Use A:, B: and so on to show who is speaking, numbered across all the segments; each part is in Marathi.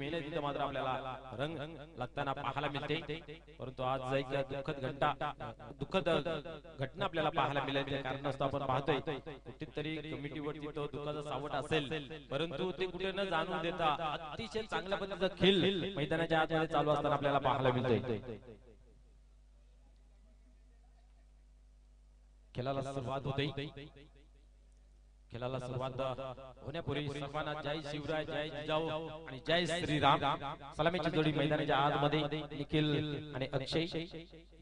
A: मेहनत इथं मात्र आपल्याला रंग लागताना पाहायला मिळते। परंतु आज एक दुःखद घटना आपल्याला पाहायला मिळते, कारण आपण पाहतोय कुठेतरी कमिटीवरती तो दुःखाचा सावट असेल, परंतु ते कुठे न जाणून देता अतिशय चांगल्या पद्धतीचा खेळ मैदानाच्या आतमध्ये चालू असताना आपल्याला पाहायला मिळतोय। खेळाला सुरुवात होते। खेळाला सुरुवात होण्यापूर्वी सर्वांना जय शिवराय, जय जिजाऊ आणि जय श्रीराम। सलामीची जोडी मैदानाच्या आतमध्ये निखिल आणि अक्षय,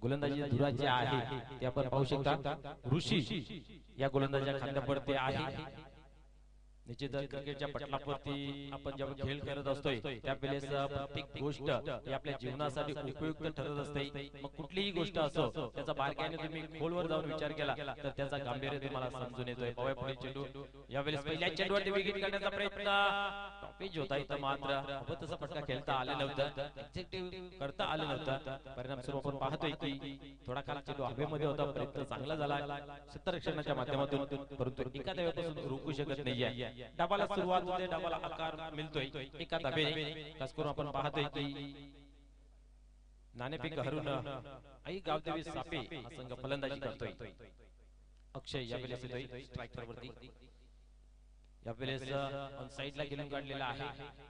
A: गोलंदाजी धुराचे आहे ते आपण पाहू शकता। ऋषी या गोलंदाजाच्या खांद्यावरती आहे। निश्चितच क्रिकेटच्या पटलावरती आपण जेव्हा खेळ करत असतोय त्यावेळेस प्रत्येक गोष्ट ही आपल्या जीवनासाठी उपयुक्त ठरत असते। मग कुठलीही गोष्ट असो त्याचा बारकाईने तुम्ही खोलवर जाऊन विचार केला तर त्याचा गांभीर्य तुम्हाला समजून येतोय। पवया पुढे चेंडू, यावेळेस पहिल्या चेंडूवरती विकेट काढण्याचा प्रयत्न टॉपेज होता, इथं मात्र हवं तसा फटका खेळता आले नव्हता, एक्झिक्युटिव्ह करता आले नव्हता। परिणाम स्वरूप आपण पाहतोय की थोडा काळ चेंडू हवेमध्ये होता, प्रयत्न चांगला झाला क्षेत्ररक्षणाच्या माध्यमातून, परंतु एका धावेपासून रोखू शकत नाहीये। डाबाला सुरुवात होते, डाबाला आकार मिळतोय एका धावेने। खास करून आपण पाहतोय की नाणेफेक हरून आई गावदेवी सापे हा संघ फलंदाजी करतोय। अक्षय यावेळेस येतोय स्ट्रायकर वरती, यावेळेस ऑन साइडला गेलून काढलेला आहे।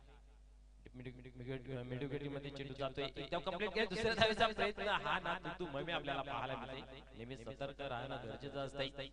A: मिडविकेटी मध्ये चेंडू जातोय, एकदम कंप्लीट केला। दुसऱ्या धावेचा प्रयत्न, हा ना तू मग आपल्याला पाहायला मिळते। नेहमी सतर्क राहणं गरजेचं असतंय,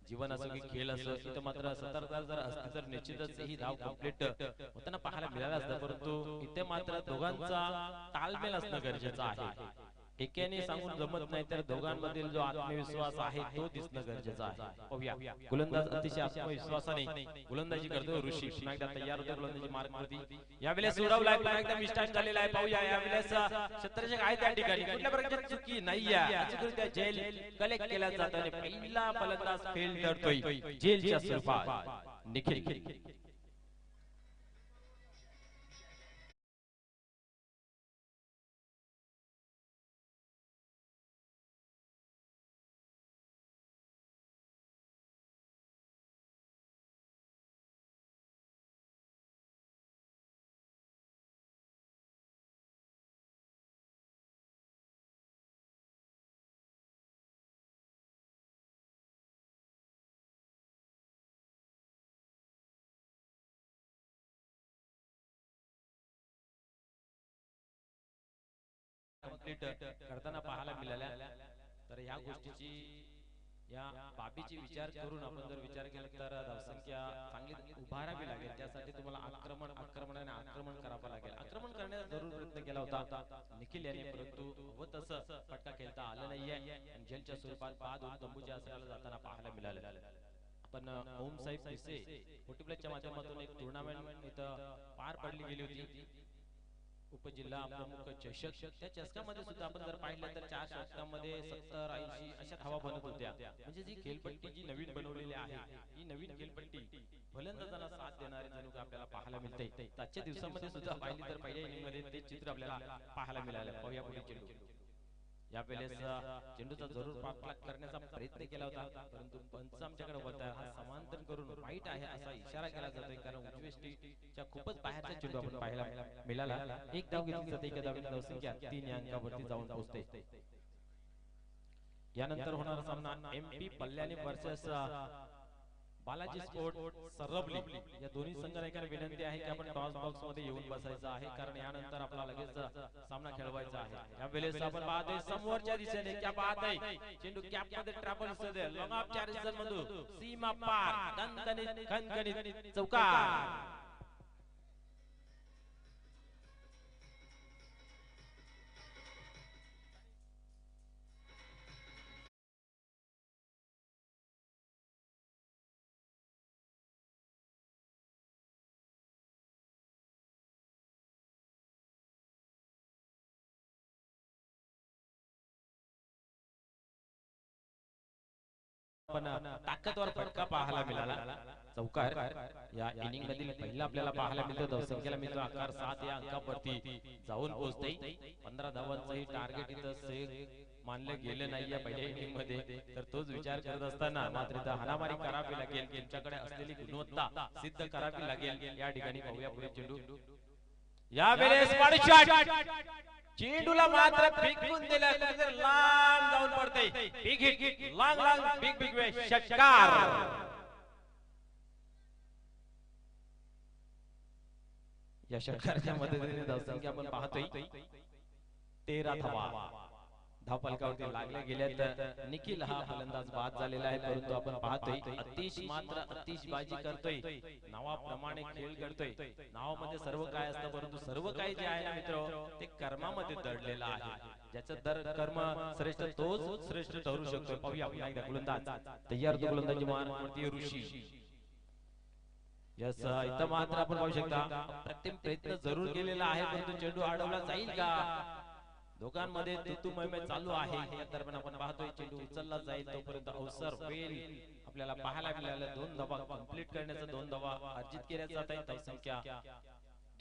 A: जीवन असो की खेळ असो। इथं मात्र सतर्कता जर असती तर निश्चितच ही धाव कंप्लीट होताना पाहायला मिळालं असतं, परंतु इथे मात्र दोघांचा ताळमेळ असणं गरजेचं आहे। एकाने सांगून जमत नाही, तर दोघांमधील जो आत्मविश्वास आहे तो दिसणं गरजेचं आहे। पाहूया, गोलंदाज अतिशय आत्मविश्वासाने गोलंदाजी करतो। ऋषी पुन्हा एकदा तयार होतो गोलंदाजी मार्गवरती, यावेळेस सोडवलाय, पुन्हा एकदा मिस्टेक झालेला आहे। पाहूया, यावेळेस क्षेत्ररक्षक आहे त्या ठिकाणी, कुठल्या प्रकारची चुकी नाहीये, अचूकरित्या झेल कलेक्ट केला जातो आणि पहिला फलंदाज फेल ठरतोय झेलच्या स्वरूपात निखिल। कंप्लीट करताना पाहायला मिळाल्या, तर या गोष्टीची या बाबीची विचार करून आपण जर विचार केला तर धावसंख्या चांगली उभारावी लागेल। त्यासाठी तुम्हाला आक्रमणाने आक्रमण करावं लागेल। आक्रमण करण्याचा जरूर प्रयत्न केला होता निखिल यांनी, परंतु हवं तसं फटका खेळता आलं नाहीये। जेलच्या स्वरूपात बाद होऊन तंबूच्या आसनाला जाताना पाहायला मिळालं। पण ओम साहेब पिसे मल्टीप्लेक्सच्या माध्यमातून एक टुर्नामेंट इथं पार पडली गेली होती, उपजिल्हा प्रमुख चषक। त्या चषकामध्ये सुद्धा आपण जर पाहिलं तर 4 षटकांमध्ये 70-80 अशा धावा बनत होत्या। म्हणजे जी खेळपट्टी जी नवीन बनवलेली आहे, ही नवीन खेळपट्टी फलंदाजांना साथ देणारे जणू आपल्याला पाहायला मिळते। आजच्या दिवसामध्ये सुद्धा पाहिली तर पहिल्या इनिंग मध्ये ते चित्र आपल्याला पाहायला मिळालं। पाहूया पुढे चेंडू, यावेळेस चेंडूचा जरूर पाठलाग करण्याचा प्रयत्न केला होता, परंतु पंच आमच्याकडे होता, हा समांतर करून वाईट आहे असा इशारा केला जातोय, कारण उजवीष्टीच्या खूपच बाहेरचा चेंडू आपण पाहायला मिळाला। एक धाव घेतली जाते, एका धावेने धावसंख्या 3 या अंकावरती जाऊन पोहोचते। यानंतर होणारा सामना MP पल्ल्याने versus Balaji sport Saravali. या दोन्ही संघांना विनंती आहे की आपण टॉस बॉक्स मध्ये येऊन बसायचं आहे, कारण यानंतर आपला लगेच सामना खेळवायचा आहे। यावेळेस आपण पाहतोय समोरच्या दिशेने क्या बात आहे, चेंडू कॅप मध्ये ट्रॅव्हल सदे लॉंग ऑफ चारिजन मधून सीमा पार खणखणीत चौकार। पण ताकदवर फटका पाहायला मिळाला, चौकार। या इनिंग मधील पहिला आपल्याला पाहायला मिळतो, धावसंख्येला मिळतो आकार 7 या अंकावरती जाऊन पोहोचते। 15 धावांचंही टार्गेट इथं सेफ मानलं गेलं नाही या पहिल्या इनिंग मध्ये, तर तोच विचार करत असताना मात्र इथं हाणामारी करावी लागेल, त्यांच्याकडे असलेली गुणवत्ता सिद्ध करावी लागेल। या ठिकाणी पाहूया पुढे चेंडू, यावेळेस बॉडी शॉट चेंडूला मात्र फेकून दिला लांब जाऊन पडते बिग हिट लांग लांग बिग बिग वे षटकार या षटकाराच्या मदतीने धावसंख्या आपण पाहतोय 13 धावा धावफलकावरती लागल्या गेल्या तर निखिल हा फलंदाज बाद झालेला आहे परंतु आपण पाहतोय अतिश मात्र अतिश बाजी करतोय नावाप्रमाणे खेळ करतोय नावामध्ये सर्व काय असतं परंतु सर्व काही जे आहे ना मित्र ते कर्मामध्ये दडलेलं आहे ज्याचं दर कर्म श्रेष्ठ तोच श्रेष्ठ ठरू शकतो पाहूया आपण एकदा गोलंदाज तयार तो गोलंदाजी मारती ऋषी यस इथं मात्र आपण पाहू शकता प्रत्येक प्रयत्न जरूर केलेला आहे परंतु चेंडू अडवला जाईल का दोघांमध्ये तुतुमय चालू आहे या दरम्यान आपण पाहतोय चेंडू उचलला जाईल तोपर्यंत अवसर होईल आपल्याला पाहायला मिळालं 2 धावा कंप्लीट करण्याचा 2 धावा अर्जित केल्या जात आहेत धावसंख्या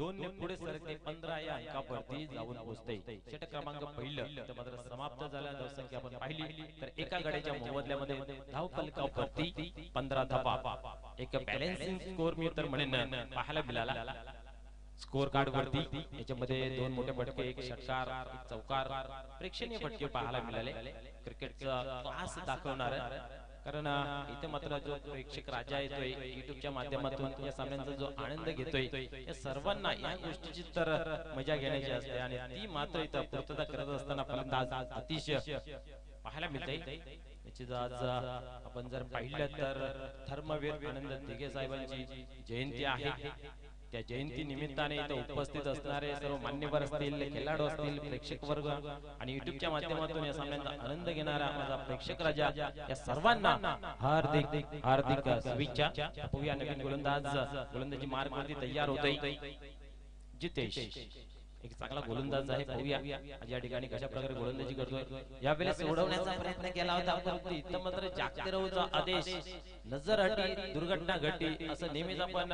A: 2 ने पुढे सरकते 15 या अंकावरती जाऊन पोहोचते षटक क्रमांक पहिलं तर मात्र समाप्त झाला धावसंख्या आपण पाहिली तर एका गड्याच्या मोबदल्यामध्ये धावफलकावरती 15 धावा एक बॅलन्सिंग स्कोर मी तर म्हणेन पाहायला मिळाला स्कोर कार्ड वरती याच्यामध्ये 2 मोठे फटके एक षटकार एक चौकार प्रेक्षणीय फटके पाहायला मिळाले क्रिकेटचा क्लास दाखवणार कारण इथे मात्र जो प्रेक्षक राजा येतोय युट्यूबच्या माध्यमातून या सामन्यांचा जो आनंद घेतोय या सर्वांना या गोष्टीची तर मजा घेण्याची असते आणि ती मात्र इथं पूर्तता करत असताना फलंदाज अतिशय पाहायला मिळते याची आज आपण जर पाहिलं तर धर्मवीर आनंद दिघे साहेबांची जयंती आहे त्या जयंती निमित्ताने इथे उपस्थित असणारे सर्व मान्यवर असतील खेळाडू असतील प्रेक्षक वर्ग आणि युट्यूबच्या माध्यमातून या सामन्यांचा आनंद घेणारा माझा प्रेक्षक राजा या सर्वांना हार्दिक हार्दिक शुभेच्छा पाहूया नवीन गोलंदाजी मार्गवरती तयार होतोय जितेश एक चांगला गोलंदाज आहे पाहूया या ठिकाणी कशा प्रकारे गोलंदाजी करतोय यावेळेस सोडवण्याचा प्रयत्न केला होता परंतु इथं मात्र जागते राहूचा आदेश नजर हटी दुर्घटना घडली असं नेहमीच आपण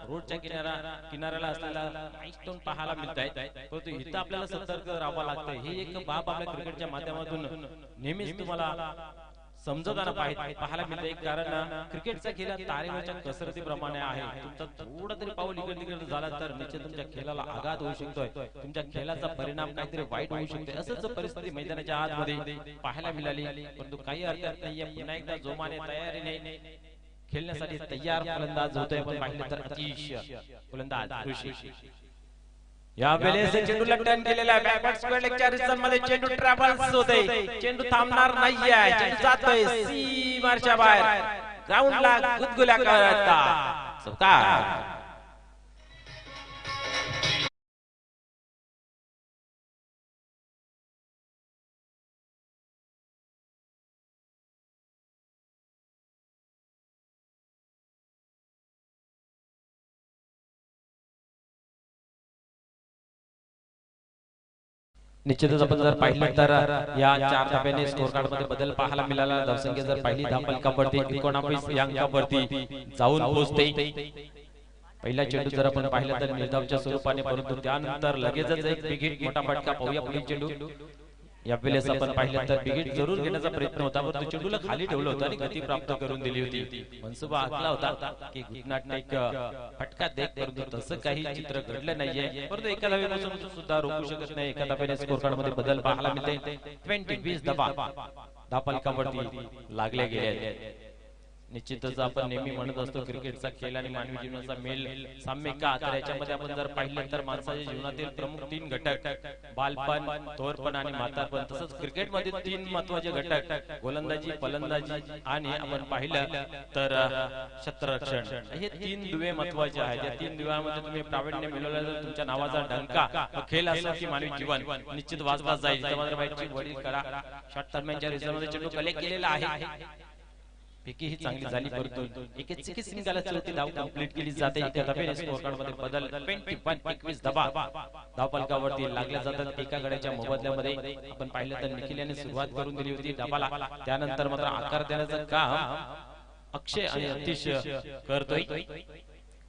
A: रोडच्या किनाऱ्याला असलेला माइलस्टोन पाहायला मिळत आहे परंतु इथं आपल्याला सतर्क राहावं लागतं हे एक बाब आपल्या क्रिकेटच्या माध्यमातून नेहमीच तुम्हाला समजताना पाहायला मिळते कारण क्रिकेटचा खेळ तारेवरच्या कसरतीप्रमाणे आहे तुमचा थोडा तरी पाऊल इकडे तिकडे झाला तर निश्चित तुमच्या खेळाला आघात होऊ शकतोय तुमच्या खेळाचा परिणाम काहीतरी वाईट होऊ शकतो असंच परिस्थिती मैदानाच्या आतमध्ये पाहायला मिळाली परंतु काही हरकत नाहीये पुन्हा एकदा जोमाने तयारीने खेळण्यासाठी तयार फलंदाज होतोय पण पाहिलं तर अतिशय फलंदाज ऋषी यावेळेस चेंडूला टर्न केलेला बॅकवर्ड स्क्वेअर लेगच्या रिझन मध्ये चेंडू ट्रॅव्हल्स होतोय चेंडू थांबणार नाहीये चेंडू जातोय सीमाच्या बाहेर ग्राउंडला गुदगुल्या करता चौकार निश्चितच आपण जर पाहिलं तर या 4 धाब्याने स्कोर कार्ड मध्ये बदल पाहायला मिळाला धावसंख्या जर पाहिली धावफलकावरती 19 या अंकावरती जाऊन पोहोचते पहिला चेंडू जर आपण पाहिलं तर निर्धावच्या स्वरूपाने परंतु त्यानंतर लगेचच एक बिग हिट मोठा फटका पाहूया पुढील चेंडू यावेळेस आपण पाहिलं तर बिग हिट जरूर घेण्याचा प्रयत्न होता परंतु चेंडूला खाली ठेवलं होतं आणि गती प्राप्त करून दिली होती मनसुबा आखला होता की गुडनाटने एक फटका देत परंतु तसं काही चित्र घडलं नाहीये परंतु एका धावेपासून सुद्धा रोखू शकत नाही एका धावेने स्कोर कार्ड मध्ये बदल पाहायला मिळते 20 धावा धावफलकावरती लागले गेले निश्चितच आपण नेहमी म्हणत असतो क्रिकेटचा खेळ आणि मानवी जीवनाचा मेल साम्य का तर याच्यामध्ये आपण जर पाहिलं तर माणसाच्या जीवनातील प्रमुख 3 घटक बालपण थोरपण आणि म्हातारपण तसंच क्रिकेटमध्ये 3 महत्त्वाचे घटक गोलंदाजी फलंदाजी आणि आपण पाहिलं तर क्षेत्ररक्षण हे 3 दुवे महत्त्वाचे आहेत या 3 दुव्यामध्ये तुम्ही प्रावीण्य मिळवलं तर तुमच्या नावाचा डंका खेळ असो की मानवी जीवन निश्चित वाजवा जाईल त्यामध्ये बाईकची वडील करा शॉर्ट दरम्यानच्या रिझल्टमध्ये चेंडू कलेक्ट केलेला आहे पैकी ही चांगली झाली परंतु एक सिंगल चौथी धाव कंप्लीट केली जाते एका धावेने स्कोर कार्ड मध्ये बदल 21 धावा धावफलकावरती लागल्या जातात एका गड्याच्या मोबदल्यामध्ये आपण पाहिलं तर निखिल याने सुरुवात करून दिली होती धावाला त्यानंतर मात्र आकार देण्याचं काम अक्षय आणि अतिशय करतोय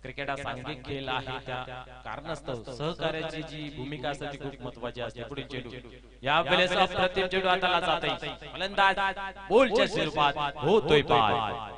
A: क्रिकेट हा सांघिक खेळ आहे त्या कारणास्तव सहकार्याची जी भूमिका असते ती खूप महत्त्वाची असते पुढील चेंडू या वेळेस अप्रतिम चेंडू हाताला जातोय फलंदाज बोलच्या स्वरूपात होतोय बाद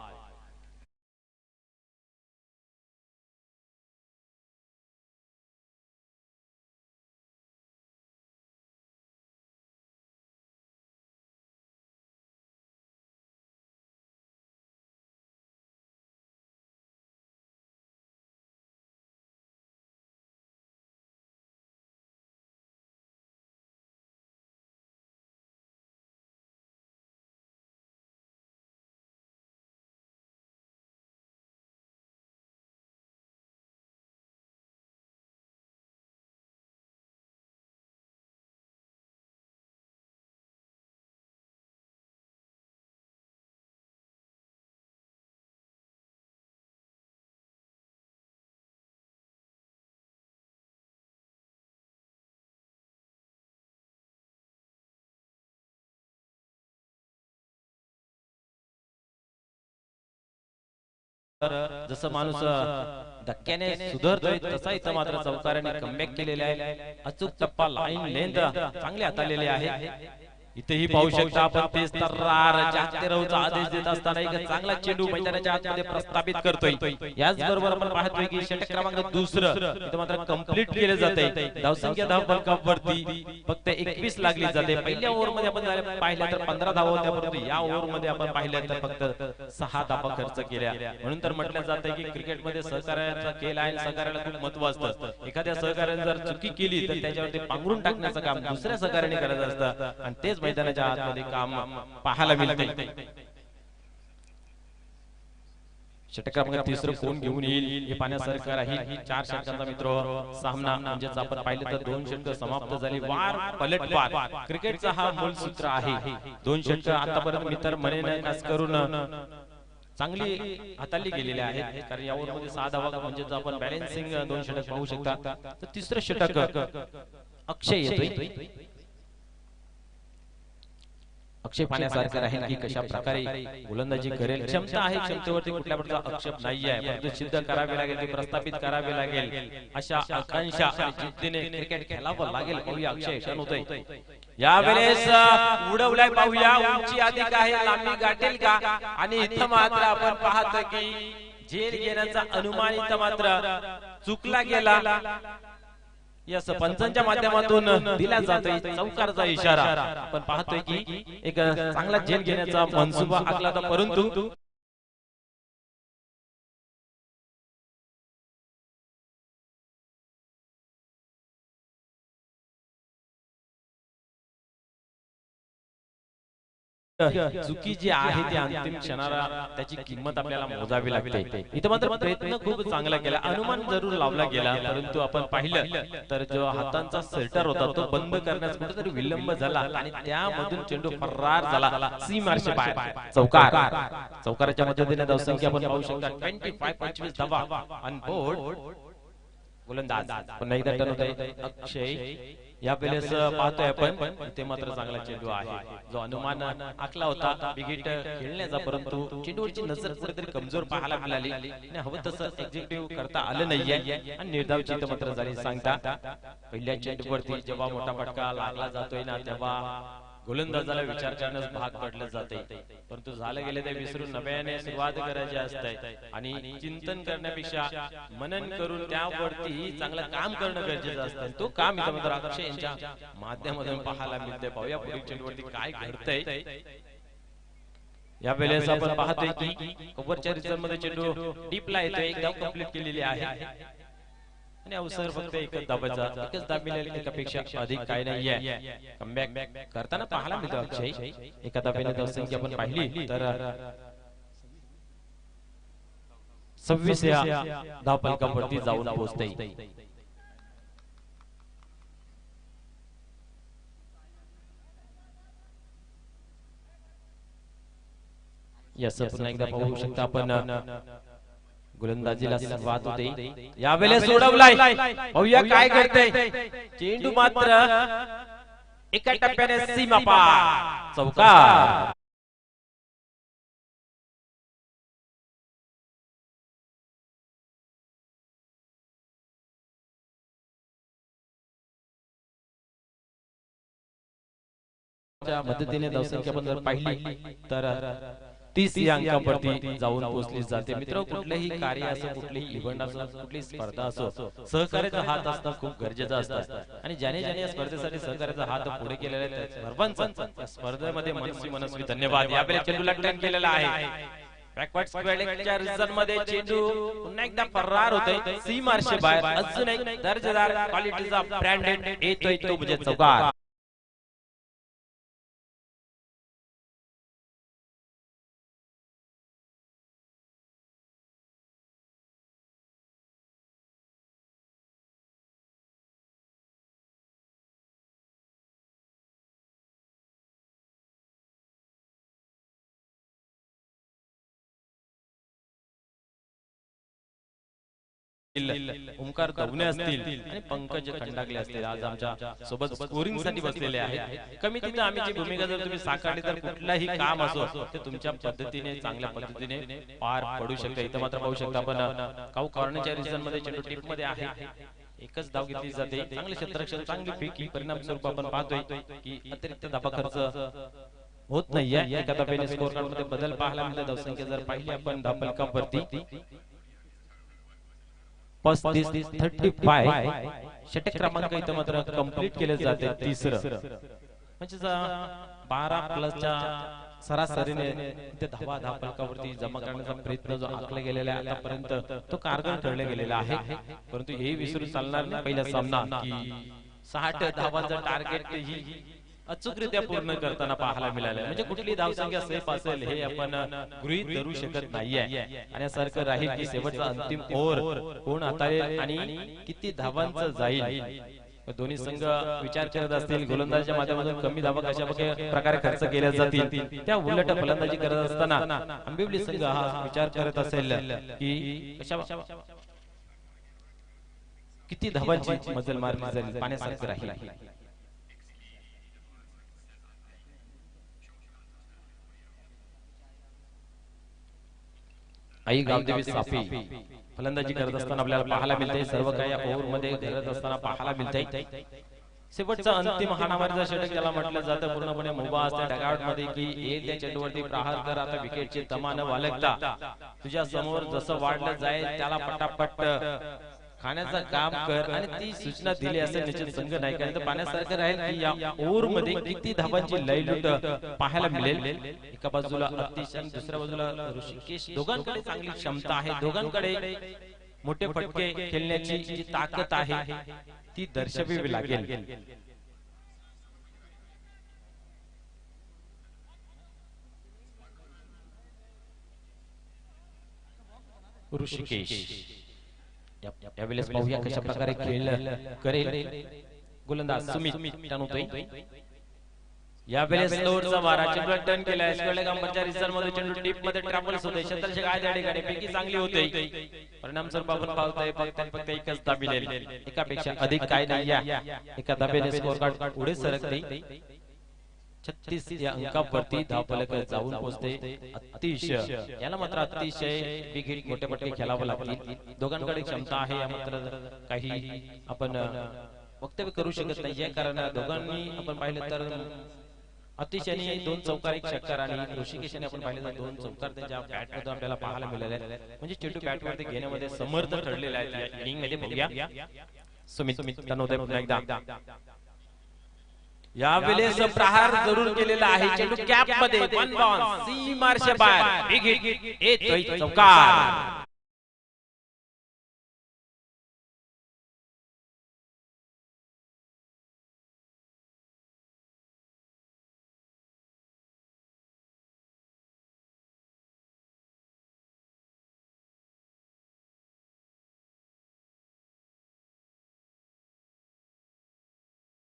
A: जसं माणूस धक्क्याने सुधारतोय तसा इथं मात्र चौकाराने कमबॅक केलेला आहे. अचूक टप्पा लाईन लेंथ चांगले हाताळलेले आहे. इथेही पाहू शकता आपण तेच तर्रार जागतेरावचा आदेश देत असताना एक चांगला चेंडू मैदानाच्या आतमध्ये प्रस्थापित करतोय. याच बरोबर आपण पाहतोय की षटक क्रमांक दुसरं इथं मात्र कंप्लीट केले जाते. धावसंख्या धाव फलकावरती फक्त 21 लागली जाते. पहिल्या ओव्हर मध्ये आपण पाहिलं तर 15 धावा होत्या, परंतु या ओव्हर मध्ये आपण पाहिलं तर फक्त 6 धावा खर्च केल्या. म्हणून तर म्हटलं जातं की क्रिकेटमध्ये सहकार्याचा खेळ आहे, सहकार्याला खूप महत्त्व असतं. एखाद्या सहकार्याने जर चुकी केली तर त्याच्यावरती पांघरून टाकण्याचं काम दुसऱ्या सहकार्याने करायचं असतं आणि तेच मैदानाच्या आतमध्ये काम पाहायला मिळते. षटक क्रमांक तिसरं कोण घेऊन येईल हे पाहण्यासारखं राहील. 4 षटकांचा मित्र सामना म्हणजेच आपण पाहिलं तर 2 षटक समाप्त झाली. वार पलटवार क्रिकेटचा हा मूळ सूत्र आहे. 2 षटक आतापर्यंत मी तर म्हणेन खास करून चांगली हाताळली गेलेली आहेत, कारण या ओव्हर मध्ये 6 धावा म्हणजेच आपण बॅलन्सिंग 2 षटक पाहू शकता. तर तिसरं षटक अक्षय येतोय. अक्षय पाहण्यासारखं राहील की कशा प्रकारे गोलंदाजी करेल. क्षमता आहे, क्षमतेवरती कुठल्या प्रकारचा आक्षेप नाही आहे, परंतु सिद्ध करावे लागेल, प्रस्थापित करावे लागेल. अशा आकांक्षा आणि जिद्दीने क्रिकेट खेळावं लागेल. पाहूया अक्षय क्षण होतोय यावेळेस उडवलाय. पाहूया उंची अधिक आहे, लांबी गाठेल का. आणि इथं मात्र आपण पाहतो की झेल घेण्याचा अनुमान इथं मात्र चुकला गेला. या पंचांच्या माध्यमातून दिला जातोय चौकारचा इशारा. आपण पाहतोय की एक चांगला झेल घेण्याचा मनसुबा आखला होता, परंतु चुकी जी आहे ती अंतिम क्षणाला त्याची किंमत आपल्याला मोजावी लागते. इथं मात्र प्रयत्न खूप चांगला केला, अनुमान जरूर लावला गेला, परंतु आपण पाहिलं तर जो हातांचा सेटर होता तो बंद करण्यास कुठेतरी विलंब झाला आणि त्यामधून चेंडू फरार झाला. सी मार्शे बाहेर चौकाराच्या मदतीने धावसंख्या आपण पाहू शकता 25 धावा ऑन बोर्ड. गोलंदाज पुन्हा एकदा टर्न होतोय अक्षय. या वेळेस पाहतोय आपण ते मात्र चांगला चेंडू आहे, जो अनुमान आखला होता बिगिट खेळण्याचा, परंतु चेंडूवरची नजर कुठेतरी कमजोर पाहायला मिळाली आणि हवं तसं एक्झिक्युटिव्ह करता आलं नाहीये आणि निर्धावची मात्र झाली सांगता. पहिल्या चेंडूवरती जेव्हा मोठा फटका लागला जातोय ना, तेव्हा गोलंदाजाला विचार करण्यास भाग पडले जाते, परंतु झालं गेले ते विसरून नव्याने सुरुवात करायची असते आणि चिंतन करण्यापेक्षा मनन करून त्यावरती चांगलं काम करणं गरजेचं असतं. तो काम इथं मात्र अक्षय यांच्या माध्यमातून पाहायला मिळते. पाहूया पुढील चेंडूवरती काय घडतंय. या वेळेस आपण पाहतोय की ओव्हरच्या रिझल्ट मध्ये चेंडू डीपला येतोय, एकदम कंप्लीट केलेली आहे आणि अवसर फक्त एकच दाबायचा, एकच दाब मिळेल, एकापेक्षा अधिक काय नाहीये. कमबॅक करताना पाहायला मिळतो अक्षय. एका दाब्याने धावसंख्या आपण पाहिली तर 26 या धावफलकावरती जाऊन पोहोचते. यास पुन्हा एकदा पाहू शकता आपण गोलंदाजीला सुरुवात होते. यावेळेस सोडवलाय. पाहूया काय घडतंय. चेंडू मात्र एका टप्प्याने सीमा पार चौकार. मदतीने धावसंख्या आपण जर पाहिली तर 30 या अंकावरती जाऊन पोहोचली जाते. मित्र, कुठलेही कार्य असो, कुठलेही इव्हेंट असो, कुठलीही स्पर्धा असो, सहकार्याचा हात असणं खूप गरजेचं असतं आणि ज्याने ज्याने या स्पर्धेसाठी सहकार्याचा हात पुढे केलेला आहे सर्वांचा स्पर्धेमध्ये मनस्वी धन्यवाद. यावेळी चेंडूला टर्न केलेला आहे. बॅकवर्ड स्क्वेअरच्या रिझन मध्ये चेंडू पुन्हा एकदा फरार होतोय. सी मार्शे बाहेर. अजून एक दर्जेदार क्वालिटीचा ब्रँडेड येतोय, तो म्हणजे चौकार. ओमकार दवणे असतील आणि पंकज खंडागले असतील आज आमच्या सोबत स्कोरिंग साठी बसलेले आहेत. कमी तिथे आम्ही जी भूमिका जर तुम्ही साकारली तर कुठलाही काम असो ते तुमच्या पद्धतीने चांगल्या पद्धतीने पार पडू शकते. इथं मात्र पाहू शकता आपण काऊ कॉर्नरच्या रिजन मध्ये चेंडू टिप मध्ये आहे. एकच धाव घेतली जाते. चांगले क्षेत्ररक्षण चांगली फेकी परिणाम स्वरूप आपण पाहतोय की अतिरिक्त धाबा खर्च होत नाहीये. एका धाब्याने स्कोर कार्ड मध्ये बदल पाहायला मिळते. धावसंख्या जर पाहिली आपण धावफलकावरती 35 षटक क्रमांक इथं मात्र कंप्लीट केले जाते. तिसरं म्हणजे 12 प्लसच्या सरासरीने इथे धावफलकावरती जमा करण्याचा प्रयत्न जो आखला गेलेला आहे आतापर्यंत तो कारगर ठरला गेलेला आहे. परंतु हे विसरून चालणार नाही. पहिला सामना की 60 धावांचं टार्गेट ही अचूकरित्या पूर्ण करताना पाहायला मिळाले. म्हणजे कुठली धावसंख्या सेफ असेल हे आपण गृहीत धरू शकत नाहीये. आणि सारखं राहील की शेवटचा अंतिम ओव्हर कोण हाताळेल आणि किती धावांचं जाईल. दोन्ही संघ विचार करत असतील गोलंदाजीच्या माध्यमातून कमी धावा कशा प्रकारे खर्च केल्या जातील. त्या उलट फलंदाजी करत असताना आंबिवली संघ हा विचार करत असेल की कशा किती धावांची मजल मारली जाईल पाण्यासारखं राहील. आई गावदेवी साफी फलंदाजी करत असताना आपल्याला पाहायला मिळते. सर्व काही ओव्हर मध्ये करत असताना पाहायला मिळते. शेवटचा अंतिम हाणामारीचा षटक ज्याला म्हटलं जातं पूर्णपणे मुभा असते डगआउट मध्ये की येईल त्या चेंडूवरती प्रहार कर. आता विकेटची तमा न वालकता तुझ्या समोर जसं वाढलं जाईल त्याला पटापट खाण्याचं काम कर आणि ती सूचना दिली असेल निश्चित संघ नाही. कारण पाण्यासारखं राहील की या ओव्हर मध्ये किती धावांची लयलूट पाहायला मिळेल. एका बाजूला अतिश आणि दुसऱ्या बाजूला ऋषिकेश दोघांकडे चांगली क्षमता आहे. दोघांकडे मोठे फटके खेळण्याची जी ताकद आहे ती दर्शवावी लागेल. ऋषिकेश यावेळेस पाहूया कशा प्रकारे खेळ करेल गोलंदाज सुमित टानूतोय. यावेळेस लोडचा मारा चेंडू टर्न केलाय. स्क्वेअर गांबरच्या रिझर्व मध्ये चेंडू टीप मध्ये ट्रॅव्हल्स होते. क्षेत्ररक्षक आहे त्या ठिकाणी पैकी चांगली होते. परिणाम स्वरूप आपण पाहतोय फक्त एकच धाव मिळेल. एकापेक्षा अधिक काय नाही. एका धाब्याने स्कोर कार्ड पुढे सरकते. 36 या अंकावरती धावफलक जाऊन पोहोचते. अतिशय याला मात्र अतिशय विकेट मोठे पटके खेळावं लागतील. दोघांकडे क्षमता आहे मात्र काही आपण वक्तव्य करू शकत नाहीये. कारण दोघांनी आपण पाहिलं तर अतिशय 2 चौकार 1 षटकार आणि ऋषिकेशने आपण पाहिलं तर 2 चौकार त्यांच्या बॅट मध्ये आपल्याला पाहायला मिळाले. म्हणजे चेंडू बॅट वरती घेण्यामध्ये समर्थ ठरलेला आहे. या इनिंग मध्ये बघूया सुमित तनोदय पुन्हा एकदा यावेळेस प्रहार जरूर केलेला आहे. चेंडू कॅप मध्ये 1 बॉल सी मार्शे बाहेर विकेट येतोय चौकार.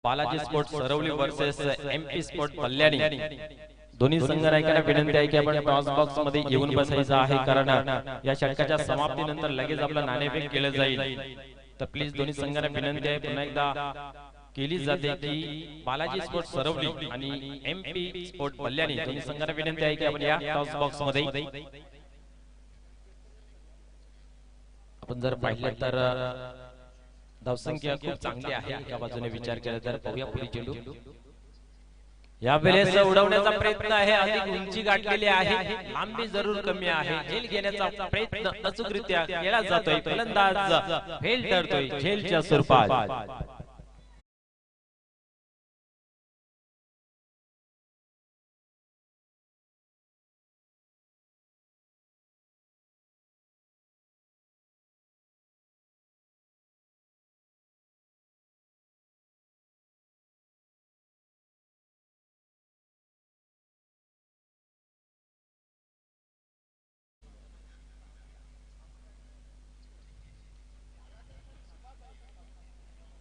A: Balaji Sports Saravali versus MP Sport Kalyani. दोन्ही संघ नायकांना विनंती आहे की आपण टॉस बॉक्स मध्ये येऊन बसायचं आहे. कारण या षटकाच्या समाप्तीनंतर लगेच आपलं नाणेफेक केलं जाईल. तर प्लीज दोन्ही संघांना विनंती आहे पुन्हा एकदा केली जाते की बालाजी स्पोर्ट सरवली आणि एमपी स्पोर्ट कल्याणी दोन्ही संघांना विनंती आहे की आपण या टॉस बॉक्स मध्ये आपण जर पाहिलं तर धावसंख्या खूप चांगली आहे. एका बाजूने विचार केला तर पाहूया पुढे चेंडू यावेळेस उडवण्याचा प्रयत्न आहे. अधिक उंची गाठलेली आहे. लांबी जरूर कमी आहे. झेल घेण्याचा प्रयत्न अचूकरित्या केला जातोय. फलंदाज फेल ठरतोय झेलच्या स्वरूपात.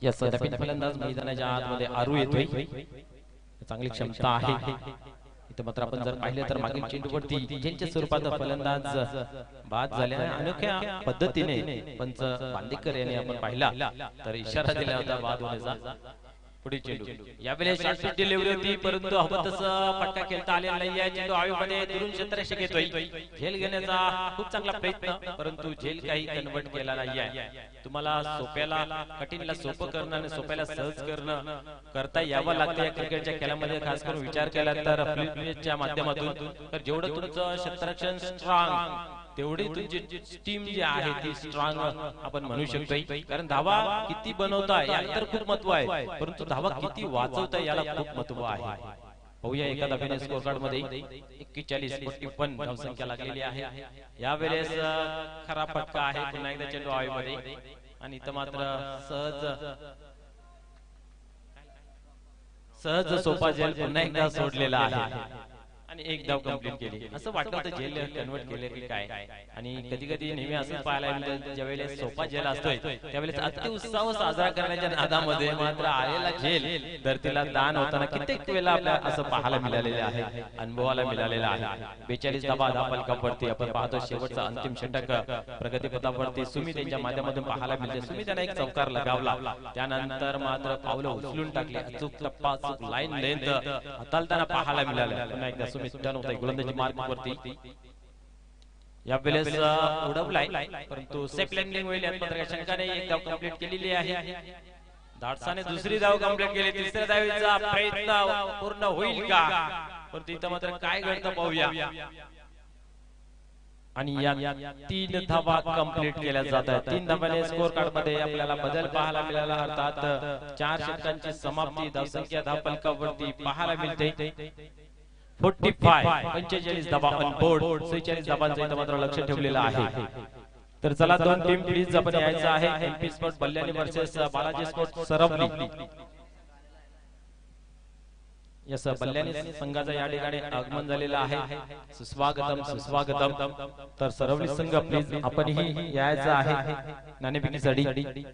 A: या सध्या फलंदाज मैदानाच्या आतमध्ये आरू येतोय. चांगली क्षमता आहे. ते मात्र आपण जर पाहिले तर मागील चेंडूवरती ज्यांच्या स्वरूपात फलंदाज बाद झाले अनोख्या पद्धतीने पंच बांदेकर यांनी आपण पाहिला तर इशारा दिला होता बाद होण्याचा. पुढे चेंडू यावेळेस शॉर्ट डिलिव्हरी होती परंतु हवं तसं फटका खेळता आलेला नाहीये. चेंडू हवेमध्ये दुरून क्षेत्ररक्षक घेतोय. झेल घेण्याचा खूप चांगला प्रयत्न परंतु झेल काही कन्वर्ट केला नाहीये. तुम्हाला सोप्याला कठीणला सोपं करणं आणि सोप्याला सहज करणं करता यावं लागतं या क्रिकेटच्या खेळामध्ये. खास करून विचार केला तर फ्लिपच्या माध्यमातून तर जेवढं तुमचं क्षेत्ररक्षण स्ट्रॉंग तेवढी तुमची टीम जी आहे ती स्ट्रॉंग आपण म्हणू शकतो. कारण धावा किती बनवताय याला तर खूप महत्व आहे परंतु धावा किती वाचवताय याला खूप महत्व आहे. पाहूया एका धावेने स्कोर कार्ड मध्ये 41-51 धावसंख्या लागलेली आहे. यावेळेस खरा फटका आहे. पुन्हा एकदा चेंडू हवेमध्ये आणि इथं मात्र सहज सोपा झेल पुन्हा एकदा सोडलेला आहे आणि एक धाव कंप्लीट केली. असं वाटलं होतं झेल कन्वर्ट केले की काय. आणि कधी कधी नेहमी असं पाहायला मिळतं ज्यावेळेस सोपा झेल असतोय त्यावेळेस अति उत्साह साजरा करण्याच्या नादामध्ये मात्र आलेला झेल धरतीला दान होताना कित्येक वेळा आपल्याला असं पाहायला मिळालेलं आहे, अनुभवाला मिळालेला आहे. 42 धावा धावफलकावरती आपण पाहतो. शेवटचा अंतिम षटक प्रगतीपथावरती सुमित यांच्या माध्यमातून पाहायला मिळते. सुमित यांना एक चौकार लगावला त्यानंतर मात्र पावलं उचलून टाकली. अचूक टप्पा अचूक लाईन लेंथ हाताळताना पाहायला मिळालं. पुन्हा एकदा टर्न होता गोलंदाजी मार्क वरती यावेळेस उडवलाय परंतु सेफ लँडिंग होईल यात मात्र शंकाने एक धाव कंप्लीट केलेली आहे. धाडसाने दुसरी धाव कंप्लीट केली. तिसऱ्या धावेचा प्रयत्न पूर्ण होईल का परंतु इथं मात्र काय घडतं पाहूया. आणि या 3 धावा कंप्लीट केल्या जात आहेत. 3 धावांनी स्कोर कार्ड मध्ये आपल्याला बदल पाहायला मिळाला. अर्थात 4 षटकांची समाप्ती धावसंख्या धावफलकावरती पाहायला मिळते. 45 धावा ऑन बोर्ड. 46 धावांचा इथं मात्र लक्ष ठेवलेलं आहे. तर चला दोन टीम प्लीज आपण यायचं आहे. MP Sports Ballyani versus Balaji Sports Saravali. Yes Ballyani संघाचा या ठिकाणी आगमन झालेलं आहे. सुस्वागतम सुस्वागतम. तर सरवली संघ प्लीज आपणही यायचं आहे नाणेफेकीसाठी.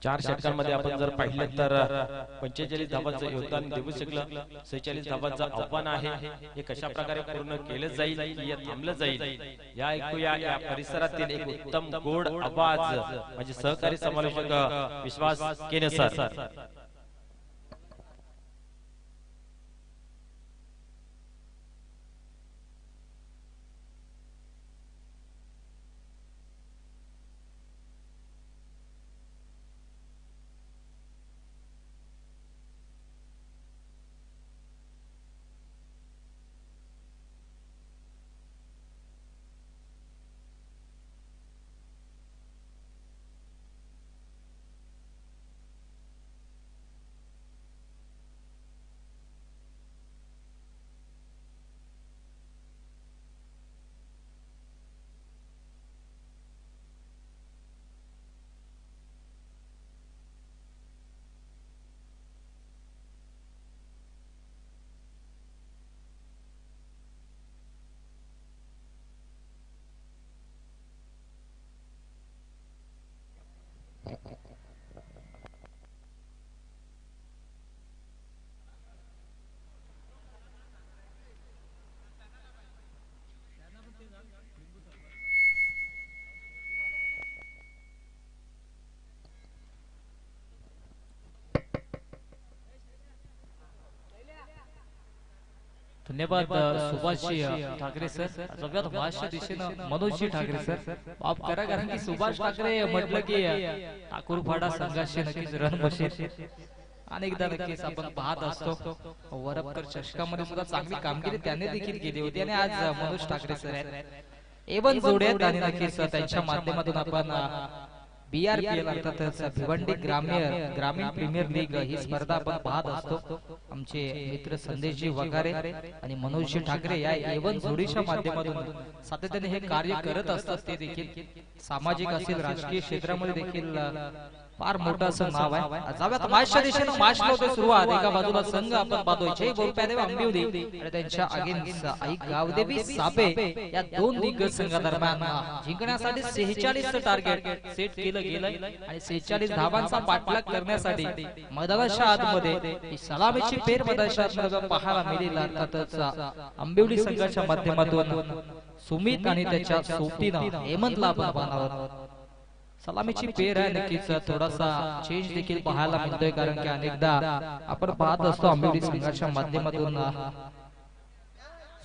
A: 4 षटकांमध्ये आपण जर पाहिलं तर 45 धावांचं योगदान देऊ शकलं. 46 धावांचं आव्हान आहे. हे कशा प्रकारे पूर्ण केलं जाईल की थांबलं जाईल या ऐकूया. या परिसरातील एक उत्तम गोड आवाज म्हणजे सहकारी समालोचक विश्वास केने सर.
B: धन्यवाद सुभाषजी ठाकरे सर. सगळ्यात भाष्य दिशेनं मनोजजी ठाकरे सर माफ करा कारण की सुभाष ठाकरे म्हटलं की ठाकूरपाडा संघाशी नक्कीच रण बसेल. अनेकदा नक्कीच आपण पाहत असतो. वरपकर चषकामध्ये सुद्धा चांगली कामगिरी त्याने देखील केली होती आणि आज मनोज ठाकरे सर आहेत. एवन जोड्यात आणि नक्कीच त्यांच्या माध्यमातून आपण BRPL अर्थातच भिवंडी ग्रामीण प्रीमियर लीग ही स्पर्धा आपण पाहत असतो. आमचे मित्र संदेशजी वगारे आणि मनोजजी ठाकरे या एवन जोडीच्या माध्यमातून सातत्याने हे कार्य करत असतात. ते देखील सामाजिक असेल राजकीय क्षेत्रामध्ये देखील फार मोठं असं नाव आहे. जाव्यात माशच्या दिशेनं माश लावतोय सुरुवात. एका बाजूला संघ आपण पाहतोय जय बोरप्यादेव आंबिवली आणि त्यांच्या अगेन्स्ट आई गावदेवी सापे या दोन दिग्गज संघादरम्यान जिंकण्यासाठी 46 टार्गेट सेट केलं गेलंय आणि 46 धावांचा पाठलाग करण्यासाठी मैदानाच्या आतमध्ये ही सलामीची फेर मैदानाच्या आतमध्ये पाहायला मिळेल. अर्थातच आंबिवली संघाच्या माध्यमातून सुमित आणि त्याच्या सोबतीनं हेमंतला आपण पाहणार आहोत. सलामीची पेर आहे. नक्कीच थोडासा चेंज देखील पाहायला मिळतोय कारण की अनेकदा आपण पाहत असतो आंबिवली संघाच्या माध्यमातून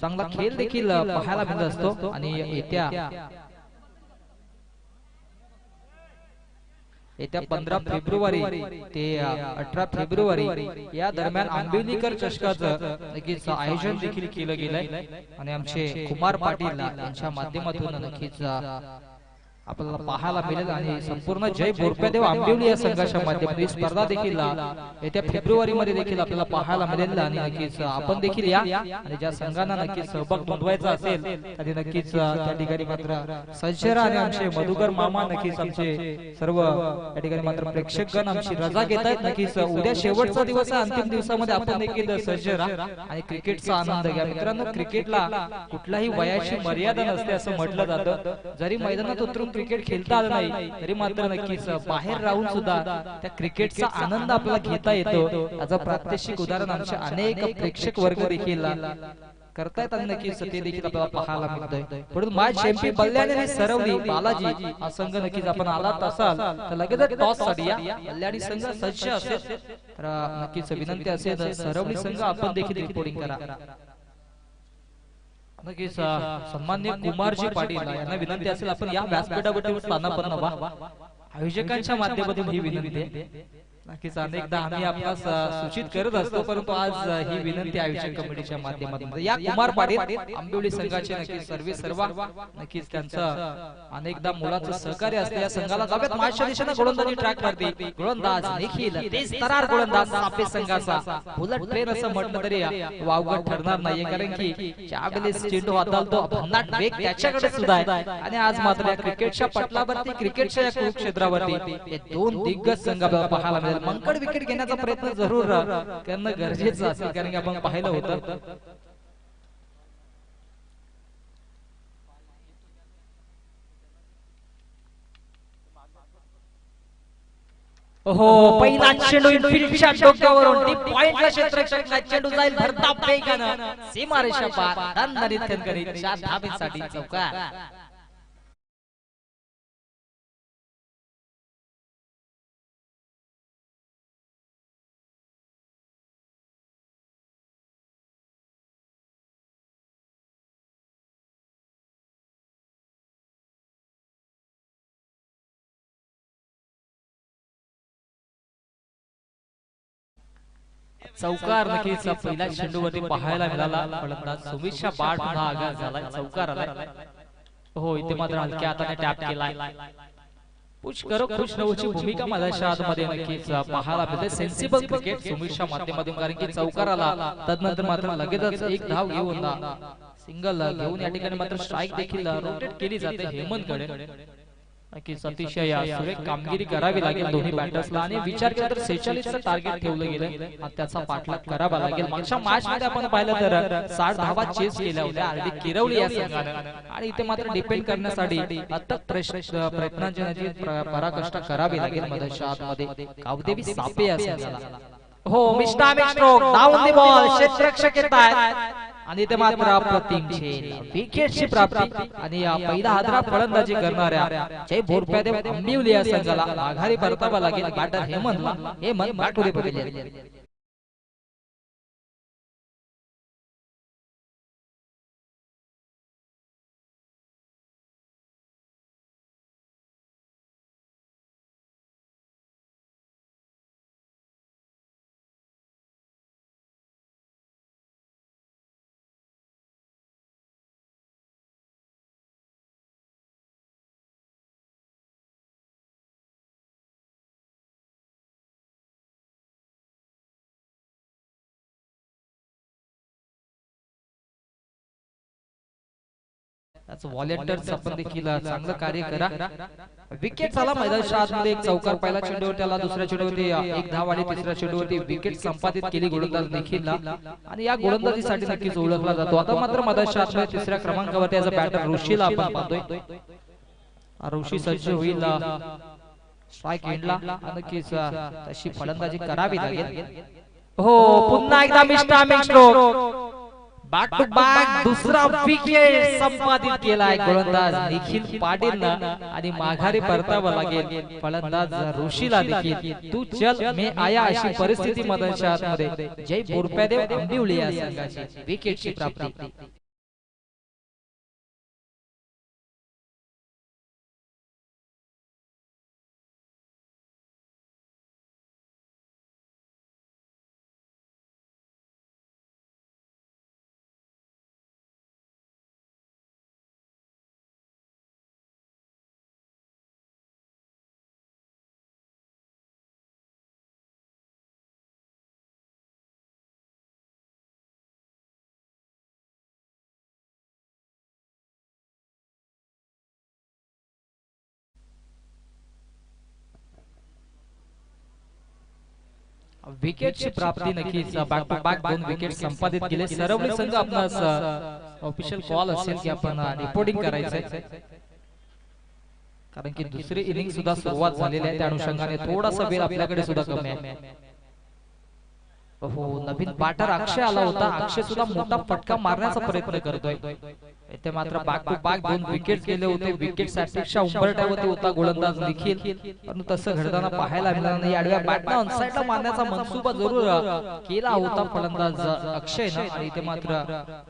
B: चांगला खेळ देखील पाहायला मिळत असतो आणि येत्या 15 फेब्रुवारी ते 18 फेब्रुवारी या दरम्यान आंबिवलीकर चषकाचं नक्कीच आयोजन देखील केलं गेलंय आणि आमचे कुमार पाटील यांच्या माध्यमातून नक्कीच आपल्याला पाहायला मिळेल आणि संपूर्ण जय बोरप्यादेव आंबिवली या संघाच्या माध्यमातून स्पर्धा देखील येत्या फेब्रुवारी मध्ये देखील आपल्याला पाहायला मिळेल आणि नक्कीच आपण देखील या आणि ज्या संघांना नक्कीच सहभाग नोंदवायचा असेल तरी नक्कीच त्या ठिकाणी मात्र सज्जरा आणि आमचे मधुकर मामा नक्कीच आमचे सर्व त्या ठिकाणी मात्र प्रेक्षकगण आमची रजा घेत आहेत. नक्कीच उद्या शेवटचा दिवस आहे. अंतिम दिवसामध्ये आपण देखील सज्जरा आणि क्रिकेटचा आनंद घ्या. मित्रांनो, क्रिकेटला कुठलाही वयाची मर्यादा नसते असं म्हटलं जातं. जरी मैदानात उतरून क्रिकेट खेळता आलं नाही तरी मात्र नक्कीच बाहेर राहून सुद्धा त्या क्रिकेटचा आनंद आपल्याला घेता येतो. याचं प्रात्यक्षिक उदाहरण आमचे अनेक प्रेक्षक वर्ग देखील करतायत आणि नक्कीच ते देखील आपल्याला पाहायला मिळतंय. परंतु मॅच चॅम्पियन बल्ल्याने सरवली बालाजी हा संघ नक्कीच आपण आलात असाल तर लगेच टॉस साठी या. बल्ल्याने संघ सज्ज असेल तर नक्कीच विनंती असेल सरवली संघ आपण देखील रिपोर्टिंग करा. नक्कीच सन्माननीय कुमारजी पाटील यांना विनंती असेल आपण या व्यासपीठावरती स्थानापन्न व्हा. आयोजकांच्या माध्यमातून ही विनंती आहे. नक्कीच अनेकदा आम्ही आपल्यास सूचित करत असतो परंतु आज ही विनंती आयोजक कमिटीच्या माध्यमातून या कुमार पाटील आंबिवली संघाचे नक्कीच सर्व नक्कीच त्यांचं अनेकदा मुलाचं सहकार्य असते या संघाला. जाव्यात माशच्या दिशेने गोलंदाजी ट्रॅक करते गोलंदाज निखिल तेज तरार गोलंदाज सापे संघाचा बुलेट ट्रेन असं म्हटलं तरी वावगं ठरणार नाहीये कारण की ज्यावेळेस चेंडू हाताळतो भन्नाट वेग त्याच्याकडे सुद्धा आहे आणि आज मात्र या क्रिकेटच्या पटलावरती क्रिकेटच्या या कुरुक्षेत्रावरती हे दोन दिग्गज संघ पाहायला मिळेल. मंकड विकेट घेण्याचा प्रयत्न जरूर करणं गरजेचं असेल कारण की आपण पाहिलं होतं हो पहिला चेंडू इनफिल्डच्या डोक्यावरून डीप पॉइंटला क्षेत्ररक्षकाचा चेंडू जाईल भरधाव वेगानं सीमारेषा पार दणदणीत खणखणीत 4 धावेसाठी चौकार. चौकार नक्कीच पहिल्या चेंडूवरती पाहायला मिळाला. फलंदाज सुमितच्या बाट पुन्हा आघात झाला. चौकार आलाय. हो इथे मात्र हलक्या हाताने टॅप केलाय. पुश करो खुश नवची भूमिका माझ्या आतमध्ये नक्कीच पाहायला मिळते. सेन्सिबल क्रिकेट सुमितच्या माध्यमातून कारण की चौकार आला तदनंतर मात्र लगेचच एक धाव घेऊन सिंगल घेऊन या ठिकाणी मात्र स्ट्राइक देखील रोटेट केली जाते हेमंतकडे. नक्कीच अतिशय सुरेख कामगिरी करावी लागेल दोन्ही बॅटर्सला आणि विचार केला तर 46 चं टार्गेट ठेवलं गेलं त्याचा पाठलाग करावा लागेल. मागच्या मॅच मध्ये आपण पाहिलं तर 60 धावा चेस केल्या होत्या आरडी किरवली या संघानं आणि इथे मात्र डिपेंड करण्यासाठी अथक प्रयत्नांची पराकाष्ठा करावी लागेल. मधच्या आतमध्ये गावदेवी सापे या संघाला हो मिस्टामिक स्ट्रोक डाऊन द बॉल क्षेत्ररक्षक येत आहेत आणि ते मात्र अप्रतिम झेल विकेटची प्राप्ती आणि पहिला हादरा फलंदाजी करणाऱ्या जय बोरप्यादेव आंबिवली या संघाला आघाडी परतावा लागेल. बॅटर हेमंत बॅटमध्ये पडले. आज व्हॉलेंटियर्स आपण देखील चांगलं कार्य करा. विकेट झाला मैदानाच्या आतमध्ये एक चौकार पहिला चेंडूवर त्याला, दुसऱ्या चेंडूवरती एक धाव आणि तिसऱ्या चेंडूवरती विकेट संपादित केली गोलंदाज निखिलला आणि या गोलंदाजीसाठी नक्कीच ओळखला जातो. आता मात्र मैदानाच्या आतमध्ये तिसऱ्या क्रमांकावरती याचा बॅटर ऋषीला आपण पाहतोय. ऋषी सज्ज होईल स्ट्राइक एंडला, नक्कीच तशी फलंदाजी करावी लागेल. हो, पुन्हा एकदा mister stroke, back to back दुसरा विकेट संपादित केलाय गोलंदाज निखिल पाटीलनं आणि माघारी परतावं लागेल फलंदाज ऋषीला देखील. तू चल मैं आया अशी परिस्थिती मैदानाच्या आतमध्ये जय बोरप्यादेव आंबिवली या संघाची विकेटची प्राप्ती. विकेटची प्राप्ती नक्कीच बॅक टू बॅक 2 विकेट संपादित केले. सरवली संघ आपणास ऑफिशियल कॉल असेल की आपण रिपोर्टिंग करायचंय, कारण की दुसरी इनिंग सुद्धा सुरुवात झालेली आहे. त्या अनुषंगाने थोडासा वेळ आपल्याकडे सुद्धा कमी आहे. हो, नवीन बॅटर अक्षय आला होता. अक्षय सुद्धा मोठा फटका मारण्याचा प्रयत्न करतोय. इथे मात्र बॅक टू बॅक 2 विकेट गेले होते. विकेट साठी उंबरठ्यावरती होता गोलंदाज निखिल, परंतु तसं घडताना पाहायला मिळालं नाही. आडव्या बॅटनं ऑनसाइडला मारण्याचा मनसुबा जरूर केला होता फलंदाज अक्षयनं आणि इथे मात्र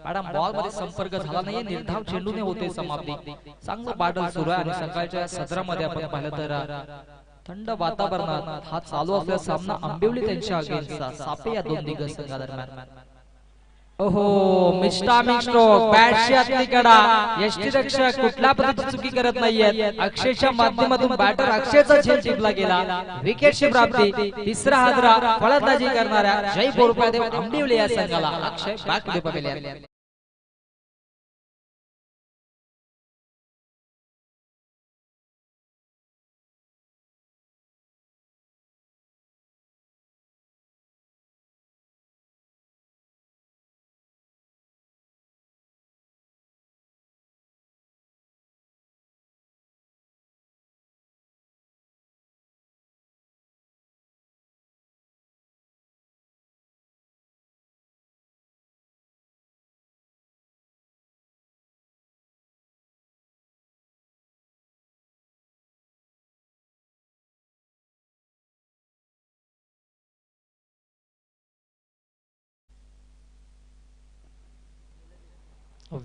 B: मॅडम बॉल मध्ये संपर्क झाला नाही. निर्धाव चेंडूने होते समाप्ती. चांगलं बॅटल सुरू आहे आणि सकाळच्या सत्रामध्ये आपण पाहिलं तर थंड वातावरणात हा चालू असलेला सामना आंबिवली त्यांच्या अगेन्स्टचा सापे या 2 दिग्गज संघादरम्यान. ओहो, मिस्टर स्ट्रोक बॅटची आतली कडा, यष्टीरक्षक कुठल्या पद्धतीची चुकी करत नाहीयेत. अक्षयच्या माध्यमातून बॅटर अक्षयचा झेल टिपला गेला. विकेटची प्राप्ती तिसरा हादरा फलंदाजी करणाऱ्या जय बोरप्यादेव आंबिवली या संघाला. अक्षय बॅक टू द पवेलियन.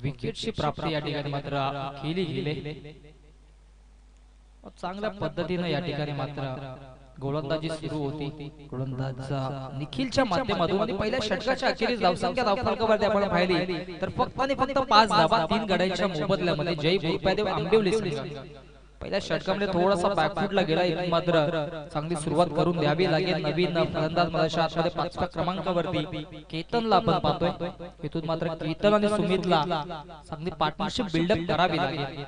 B: विकेटची प्राप्ती या ठिकाणी मात्र केली गेली. चांगल्या पद्धतीने या ठिकाणी मात्र गोलंदाजी सुरू होती. गोलंदाज निखिलच्या माध्यमातून आणि पहिल्या षटकाच्या अखेरीस धावसंख्या धावफलकावरती आपण पाहिली तर फक्त आणि फक्त 5 धावा 3 गड्यांच्या मोबदल्यामध्ये जय बोरप्यादेव आंबिवली संघ पहिल्या षटकामध्ये थोडासा बॅकफुटला गेला. इथून मात्र चांगली सुरुवात करून द्यावी लागेल. नवीन फलंदाज मधल्या आतमध्ये 5व्या क्रमांकावरती केतनला आपण पाहतोय. इथून मात्र केतन आणि सुमितला चांगली पार्टनरशिप बिल्डअप करावी लागेल.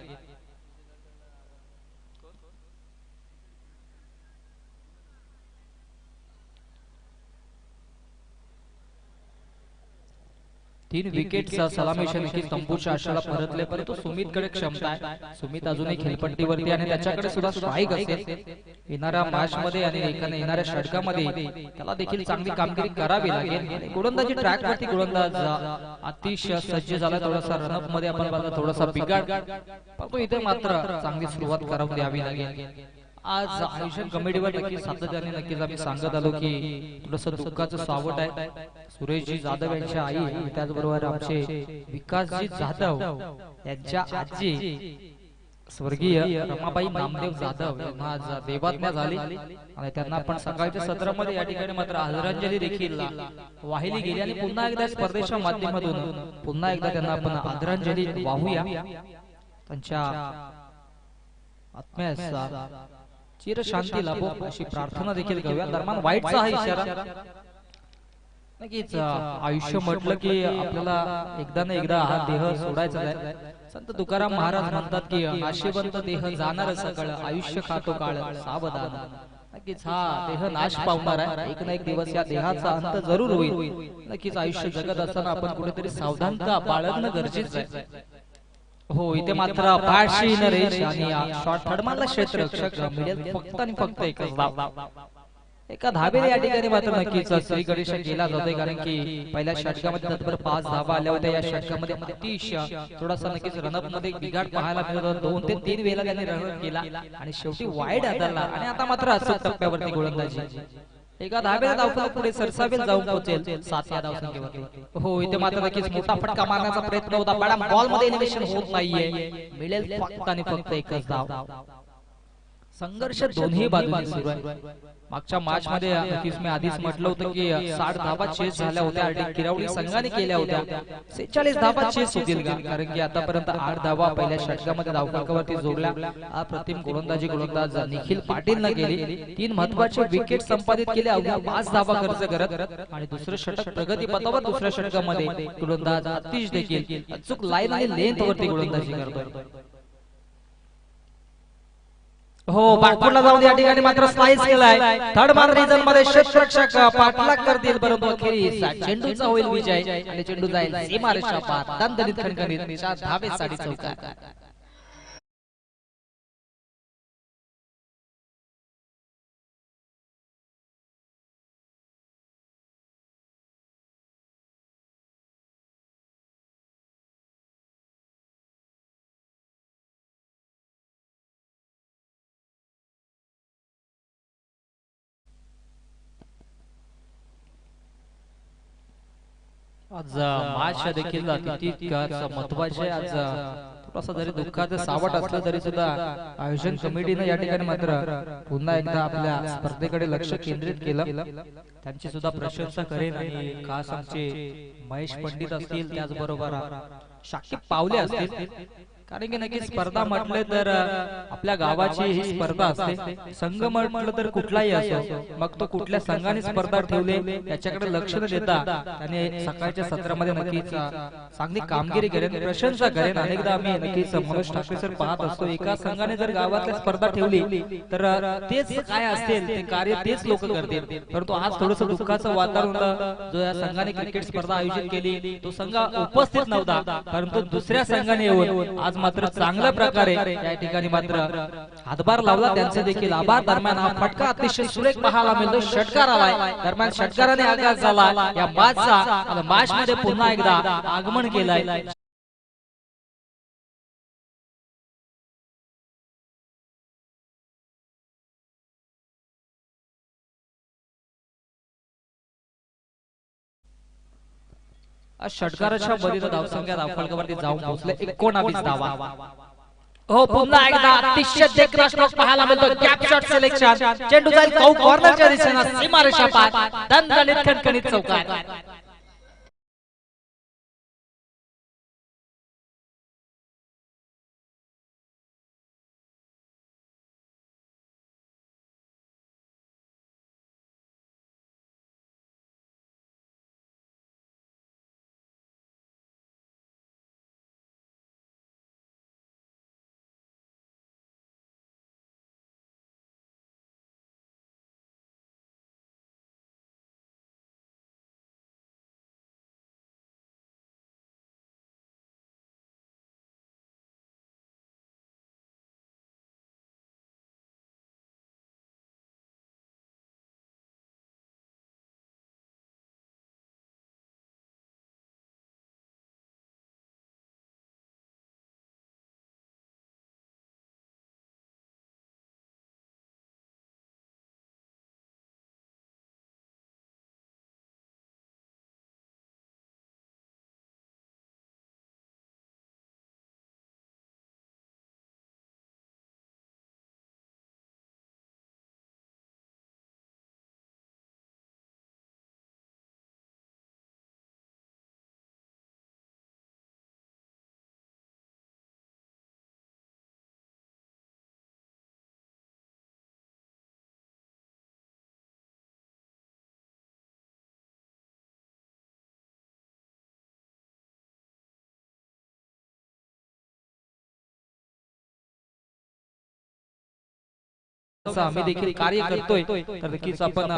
B: तीन विकेटचा सलामीच्या नक्कीच तंबूच्या आशाला परतले, परंतु सुमितकडे क्षमता आहे. सुमित अजूनही खेळपट्टीवरती आणि त्याच्याकडे सुद्धा स्ट्राईक असेल. येणाऱ्या मॅच मध्ये आणि येणाऱ्या षटकामध्ये त्याला देखील चांगली कामगिरी करावी लागेल. गोलंदाजी ट्रॅक वरती गोलंदाज अतिशय सज्ज झाला. थोडासा रनअप मध्ये आपण बघा थोडासा बिघाड, परंतु इथे मात्र चांगली सुरुवात करून द्यावी लागेल. आज आयोजन कमिटीवर नक्कीच सातत्याने नक्कीच आम्ही सांगत आलो की थोडंसं दुःखाचं सावट आहे. सुरेशजी जाधव यांच्या आई आणि त्याचबरोबर आमचे विकासजी जाधव यांच्या आजी स्वर्गीय रमाबाई नामदेव जाधव यांना आज देवाज्ञा झाली आणि त्यांना आपण सकाळच्या सत्रामध्ये या ठिकाणी मात्र आदरांजली देखील वाहिली गेली. आणि पुन्हा एकदा स्पर्धेच्या माध्यमातून पुन्हा एकदा त्यांना आपण आदरांजली वाहूया. त्यांच्या आत्म्यास चिर शांती लाभो अशी प्रार्थना देखील करूया. दरम्यान वाईटचा हा इशारा नक्कीच आयुष्य म्हटलं की आपल्याला एकदा ना एकदा हा देह सोडायचा आहे. संत तुकाराम महाराज म्हणतात की नाशिवंत देह जाणार सकळ, आयुष्य खातो काळ सावधान. नक्कीच हा देह नाश पावणार आहे. एक ना एक दिवस या देहाचा अंत जरूर होईल. नक्कीच आयुष्य जगत असताना आपण कुठेतरी सावधानता बाळगणं गरजेचं आहे. हो, इथे मात्र पाठशी नरेश आणि शॉर्ट थर्डमॅनला क्षेत्ररक्षक मिळेल फक्त आणि फक्त एकच धाव. एका धाबेने या ठिकाणी मात्र नक्कीच श्री गणेश केला जातोय, कारण की पहिल्या षटकामध्ये तत्पर 5 धावा आल्या होत्या. या षटकामध्ये अतिशय थोडासा नक्कीच रनअप मध्ये बिघाड पाहायला मिळत होता. 2 ते 3 वेळा त्यांनी रन केला आणि शेवटी वाईड हाताळला आणि आता मात्र अचूक टप्प्यावरती गोलंदाजी. एका धाब्याला धावफलक पुढे सरसावेल जाऊन पोहोचेल 7 या धावसंख्येवरती. हो, इथे मात्र नक्कीच मोठा फटका मारण्याचा प्रयत्न होता, पण बॉल मध्ये इनिव्हेशन होत नाहीये. मिळेल फक्त आणि फक्त एकच धाव. संघर्ष दोन्ही बाजूने सुरू आहे. मागच्या मॅच मध्ये नक्कीच मी आधीच म्हटलं होतं की 60 धावा चेस झाल्या होत्या आणि किरावडी संघाने केल्या होत्या. 46 धावा चेस होतील का, कारण की आतापर्यंत 8 धावा पहिल्या षटकामध्ये धावफलकावरती जोडल्या. अप्रतिम गोलंदाजी गोलंदाज निखिल पाटील न केली. 3 महत्त्वाचे विकेट संपादित केले अवघ्या 5 धावा खर्च करत आणि दुसरं षटक प्रगतीपथावर दुसऱ्या षटकामध्ये गोलंदाज अतिश देखील अचूक लाईन आणि लेंथ वरती गोलंदाजी करतोय. हो, बॅकफुटला जाऊन या ठिकाणी मात्र स्लाइस केलाय. थर्ड मान रिजन मध्ये क्षेत्ररक्षक पाठलाग करतील, परंतु अखेरीस चेंडूचा होईल विजय आणि चेंडू जाईल सीमारेषा पार. दणदणीत खणखणीत 4 धावेसाठी चौकार. आज मॅच देखील तितकाच महत्त्वाचे. आज थोडासा जरी दुःखाचं सावट असलं तरी सुद्धा आयोजन कमिटीने या ठिकाणी मात्र पुन्हा एकदा आपल्या स्पर्धेकडे लक्ष केंद्रित केलं. त्यांची सुद्धा प्रशंसा करेन आणि खास आमचे महेश पंडित असतील, त्याचबरोबर शाकीब पावले असतील, कारण की नक्की स्पर्धा म्हटले तर आपल्या गावाची ही स्पर्धा असते. संघ म्हटलं तर कुठलाही असो, मग तो कुठल्या संघाने स्पर्धा ठेवले याच्याकडे लक्ष न देता त्याने सकाळच्या सत्रामध्ये नक्कीच चांगली कामगिरी करेन, प्रशंसा करेन. अनेकदा आम्ही नक्कीच मनोज ठाकरे सर पाहत असतो, एका संघाने जर गावातल्या स्पर्धा ठेवली तर तेच काय असतील ते कार्य तेच लोक करतील. परंतु आज थोडंसं दुःखाचं वातावरण होतं. जो या संघाने क्रिकेट स्पर्धा आयोजित केली तो संघ उपस्थित नव्हता, परंतु दुसऱ्या संघाने येऊन आज मात्र चांगल्या प्रकारे या ठिकाणी मात्र हातभार लावला. त्यांचे देखील आभार. दरम्यान हा फटका अतिशय सुरेख पाहायला मिळतो. षटकार आलाय, दरम्यान षटकाराने आघात झाला या मॅचचा. मॅच मध्ये पुन्हा एकदा आगमन केलंय. षटकाराच्या बरीच धावसंख्या धावफलकावरती जाऊन पोहोचले 19 धावा. हो, पुन्हा एकदा अतिशय देखणा स्ट्रोक पाहायला मिळतो. गॅप शॉट सिलेक्शन, चेंडू जाईल कॉर्नरच्या दिशेने सीमारेषा पार. दणदणीत खणखणीत चौकार. आम्ही देखील कार्य करतोय तर नक्कीच आपण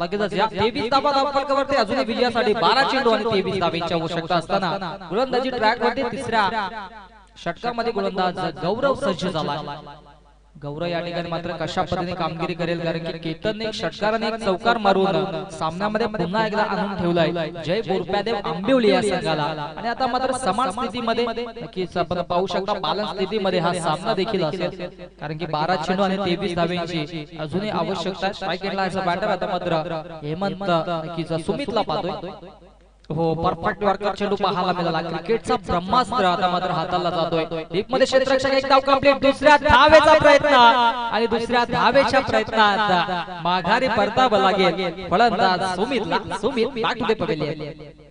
B: लगेचच या 23 धावा धावफलकावरती अजून विजयासाठी 12 चेंडू आणि 23 धावेची आवश्यकता असताना गोलंदाजी ट्रॅक वरती तिसऱ्या षटकामध्ये गोलंदाज गौरव सज्ज झाला। गौरव या ठिकाणी मात्र कशा पद्धतीने कामगिरी करेल कारण की केतनने एक षटकार आणि एक चौकार मारून सामन्यामध्ये पुन्हा एकदा आणून ठेवलाय जय बोरप्यादेव आंबिवली या संघाला। आणि आता मात्र समान स्थितीमध्ये नक्कीच आपण पाहू शकता बालन्स स्थितीमध्ये हा सामना देखील असेल कारण की 12 चेंडू आणि 23 धावेची अजूनही आवश्यकता। स्ट्राइक एंडला याचा बॅटर आता मात्र हेमंत नक्कीच सुमितला पाहतोय। हो परफेक्ट वर्कर चेंडू पाहायला मिळाला। क्रिकेटचा ब्रह्मास्त्र आता मात्र हाताला जातोय। डीप मध्ये क्षेत्ररक्षक एक धाव कंप्लीट दुसऱ्या धावेचा प्रयत्न आणि दुसऱ्या धावेच्या प्रयत्नात माघारी परतावं लागेल फलंदाज Sumit back to the pavilion.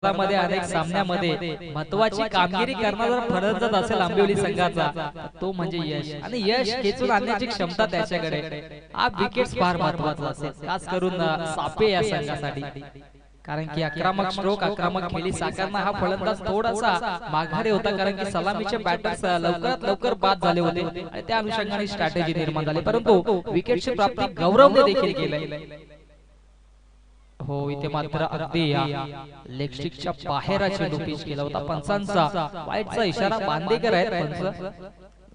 B: मध्ये अनेक सामन्यामध्ये महत्वाची कामगिरी करणारा फलंदाज असेल आंबिवली संघाचा तो म्हणजे यश आणि यश खेचून आणण्याची क्षमता त्याच्याकडे। हा विकेट्स फार महत्वाचा असेल खास करून सापे या संघासाठी कारण की आक्रमक स्ट्रोक आक्रमक खेळी साकारणं हा फलंदाज थोडासा माघारी होता कारण की सलामीचे बॅटर्स लवकरात लवकर बाद झाले होते आणि त्या अनुषंगाने स्ट्रॅटेजी निर्माण झाली परंतु विकेटची प्राप्ती गौरवने देखील केली। हो इथे मात्र अगदी या लेग स्टिकच्या बाहेर चेंडू पिच केला होता। पंचांचा वाईटचा इशारा बांदेकर आहेत पंच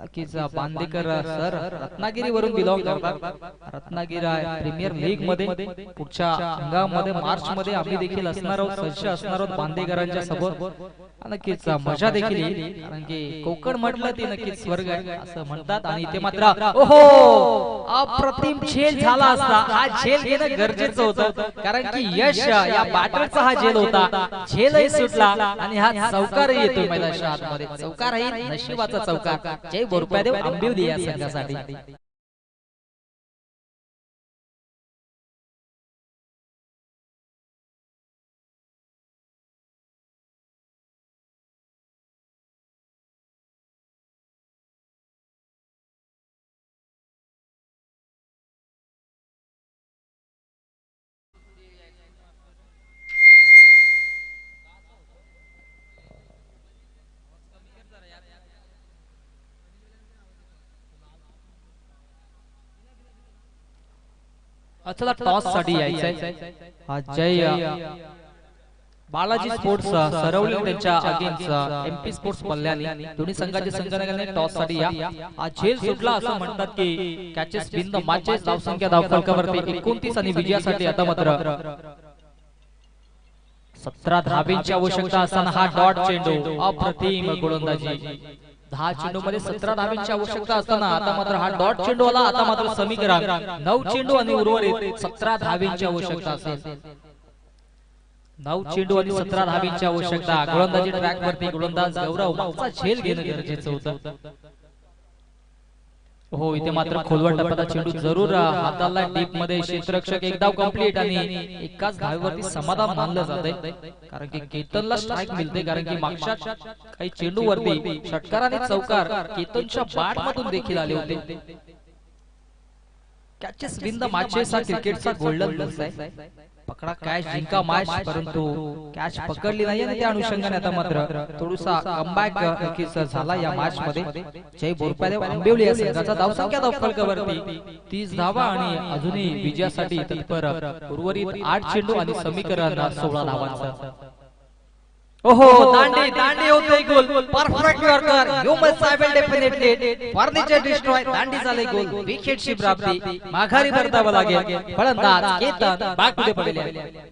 B: नक्कीच बांदेकर सर रत्नागिरी वरून बिलॉंग करतात। रत्नागिरी प्रीमियर लीग मध्ये पुढच्या हंगामामध्ये मार्च मध्ये आम्ही देखील असणार आहोत सज्ज असणार आहोत बांदेकरांच्या सोबत नक्कीच मजा देखील येईल कारण की कोकण म्हटलं ती नक्कीच स्वर्ग आहे असं म्हणतात। आणि इथे मात्र ओहो अप्रतिम झेल झाला असता हा झेल घेणं गरजेचं होतं कारण की यश या बॅटरचा हा झेल होता झेलही सुटला आणि हा चौकारही येतोय मैदानाच्या आतमध्ये चौकारही नशिबाचा चौकार जय बोरप्यादेव आंबिवली या संघासाठी। चला टॉस साठी यायचंय जय बालाजी स्पोर्ट्स सरवली त्यांच्या अगेन्स्ट एमपी स्पोर्ट्स पल्ल्यानी दोन्ही संघाचे संघटनाने टॉस साठी या हा झेल सुटला असं म्हणतात की कॅचेस बिन द मॅचेस धावसंख्या धावफलकावरती 29 आणि विजयासाठी आता मात्र 17 धावेची आवश्यकता असताना हा डॉट चेंडू अप्रतिम गोलंदाजी 10 चेंडू मध्ये 17 धावेची आवश्यकता असताना आता मात्र हा डॉट चेंडू आला। आता मात्र समीकरण 9 चेंडू आणि उर्वरित 17 धावेची आवश्यकता असेल 9 चेंडू आणि 17 धावेची आवश्यकता। गोलंदाजी ट्रॅक वरती गोलंदाज गौरव मागचा झेल घेणं गरजेचं होतं। हो इथे मात्र खोलवर टप्प्याचा चेंडू जरूर हाताला डीप मध्ये क्षेत्ररक्षक एक धाव कंप्लीट आणि एकाच धावेवरती समाधान मानलं जातंय कारण की केतनला स्ट्राइक मिळते कारण की मागच्या काही चेंडू वरती षटकार आणि चौकार केतनच्या बॅट मधून देखील आले होते। कॅचेस विन द मॅचेस हा क्रिकेटचा गोल्डन बल्स आहे पकडा कॅच जिंका मॅच परंतु कॅच पकडली नाही आणि त्या अनुषंगाने आता मात्र थोडासा कमबॅक नक्कीच झाला या मॅच मध्ये। जय बोरप्यादेव आंबिवली या संघाचा धावसंख्या धावफलकावरती 30 धावा आणि अजूनही विजयासाठी तत्पर उर्वरित 8 चेंडू आणि समीकरण 16 धावांचा। ओहो दांडी होतोय गोल perfect worker you must I will definitely furniture destroy दांडी झाले गोल विकेटची प्राप्ती माघारी परतावं लागेल फलंदाज Ketan back to the pavilion.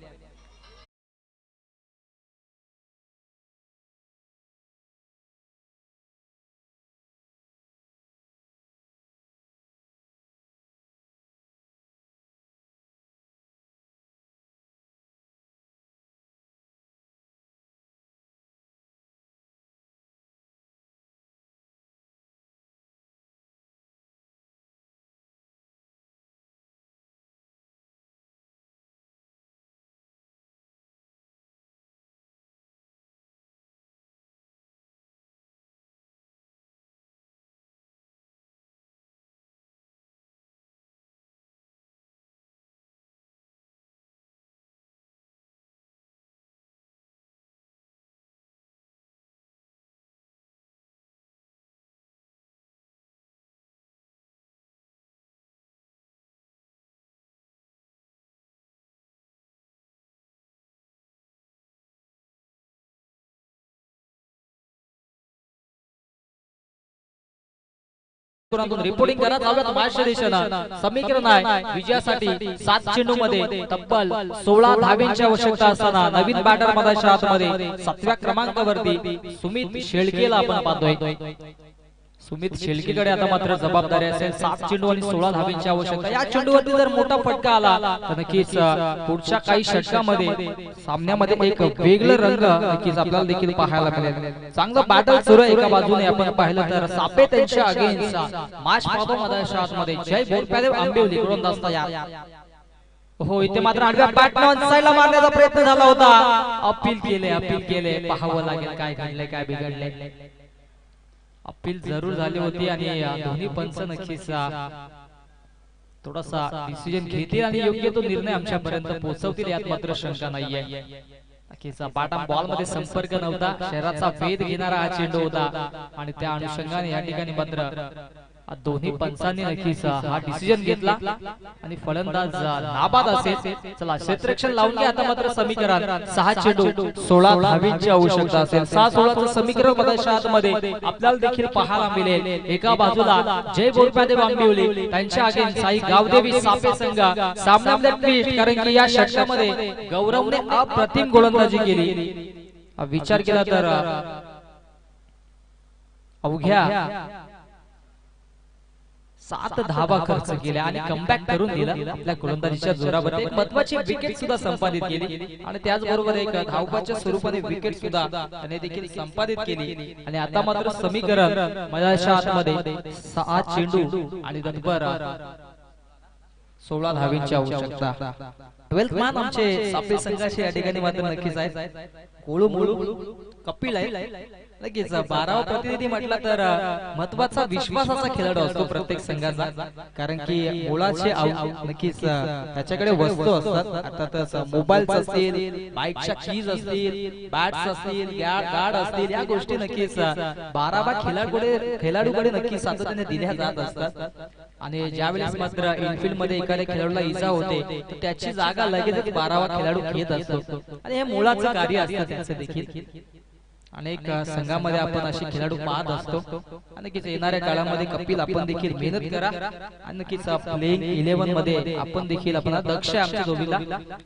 B: Reporting करा. जाऊयात महाराष्ट्र देशानं समीकरण आहे विजयासाठी 7 चेंडू मध्ये तब्बल 16 धाब्यांची आवश्यकता असताना नवीन बॅटर मधाच्या आतमध्ये 7व्या क्रमांकावरती सुमित शेळकेला आपण पाहतोय. सुमित शेळकेकडे आता मात्र जबाबदारी असेल. 7 चेंडू आणि 16 धाब्यांची आवश्यकता. या चेंडूवरती जर मोठा फटका आला तर नक्कीच पुढच्या काही षटकामध्ये सामन्यामध्ये एक वेगळं रंग नक्कीच आपल्याला देखील पाहायला मिळेल. चांगलं बॅटल सुरू आहे. एका बाजूने आपण पाहिलं तर सापे त्यांच्या अगेन्स्ट मॅच पाहतो मधाच्या आतमध्ये जय बोरप्यादेव आंबिवली गोलंदाज तयार. हो इथे मात्र आडव्या बॅटने ऑन साइडला मारण्याचा प्रयत्न झाला होता. अपील केले पाहावं लागेल काय घडलंय काय बिघडलंय. अपील जरूर झाली होती आणि दोन्ही पंच नक्कीच थोडासा डिसिजन घेतील आणि योग्य तो निर्णय आमच्यापर्यंत पोहोचवतील यात मात्र शंका नाहीये. नक्कीच बॉटम बॉल मध्ये संपर्क नव्हता. शहराचा वेध घेणारा हा चेंडू होता आणि त्या अनुषंगाने या ठिकाणी मात्र दोन्ही पंचांनी नक्कीच हा डिसिजन घेतला आणि फलंदाज नाबाद असेल. चला क्षेत्ररक्षण लावून घ्या. आता मात्र समीकरण 6 चेंडू 16 धाब्यांची आवश्यकता असेल. 6-16 समीकरण मधाच्या आतमध्ये आपल्याला देखील पाहायला मिळेल. एका बाजूला जय बोरप्यादेव आंबिवली त्यांच्या अगेन्स्ट साई गावदेवी सापे संघ. सामन्यामध्ये ट्विस्ट कारण की या षटकामध्ये गौरवने अप्रतिम गोलंदाजी केली. विचार केला तर अवघ्या 7 धावा खर्च केल्या आणि कमबॅक करून दिला. आपल्या गोलंदाजीच्या जोरावर एक महत्त्वाची विकेट सुद्धा संपादित केली आणि त्याचबरोबर एक धावपाच्या स्वरूपाने विकेट सुद्धा त्याने देखील संपादित केली. आणि आता मात्र समीकरण मधाच्या आतमध्ये 6 चेंडू आणि तत्पर 16 धावींची आवश्यकता. 12th मॅन आमचे सापे संघाचे या ठिकाणी मात्र नक्कीच आहेत. कोळू मुळू कपिल आहे. नक्कीच 12वा प्रतिनिधी म्हटला तर महत्वाचा विश्वासाचा खेळाडू असतो प्रत्येक संघाचा. कारण की मुळाचे नक्कीच त्याच्याकडे वस्तू असतात. अर्थातच मोबाईल्स असतील, बाईकच्या कीज असतील, बॅट्स असतील, गार्ड असतील, या गोष्टी नक्कीच 12वा खेळाडूकडे नक्कीच सातत्याने दिल्या जात असतात. आणि ज्यावेळेस मात्र इनफिल्ड मध्ये एखाद्या खेळाडूला इजा होते तर त्याची जागा लगेच 12वा खेळाडू घेत असतो आणि हे मुळाचं कार्य असतं त्याचं देखील. अनेक संघामध्ये आपण असे खेळाडू पाहत असतो. नक्कीच येणाऱ्या काळामध्ये कपिल आपण देखील मेहनत करा आणि नक्कीच प्लेइंग 11 मध्ये आपण देखील आपण दक्ष आमच्या जोडीला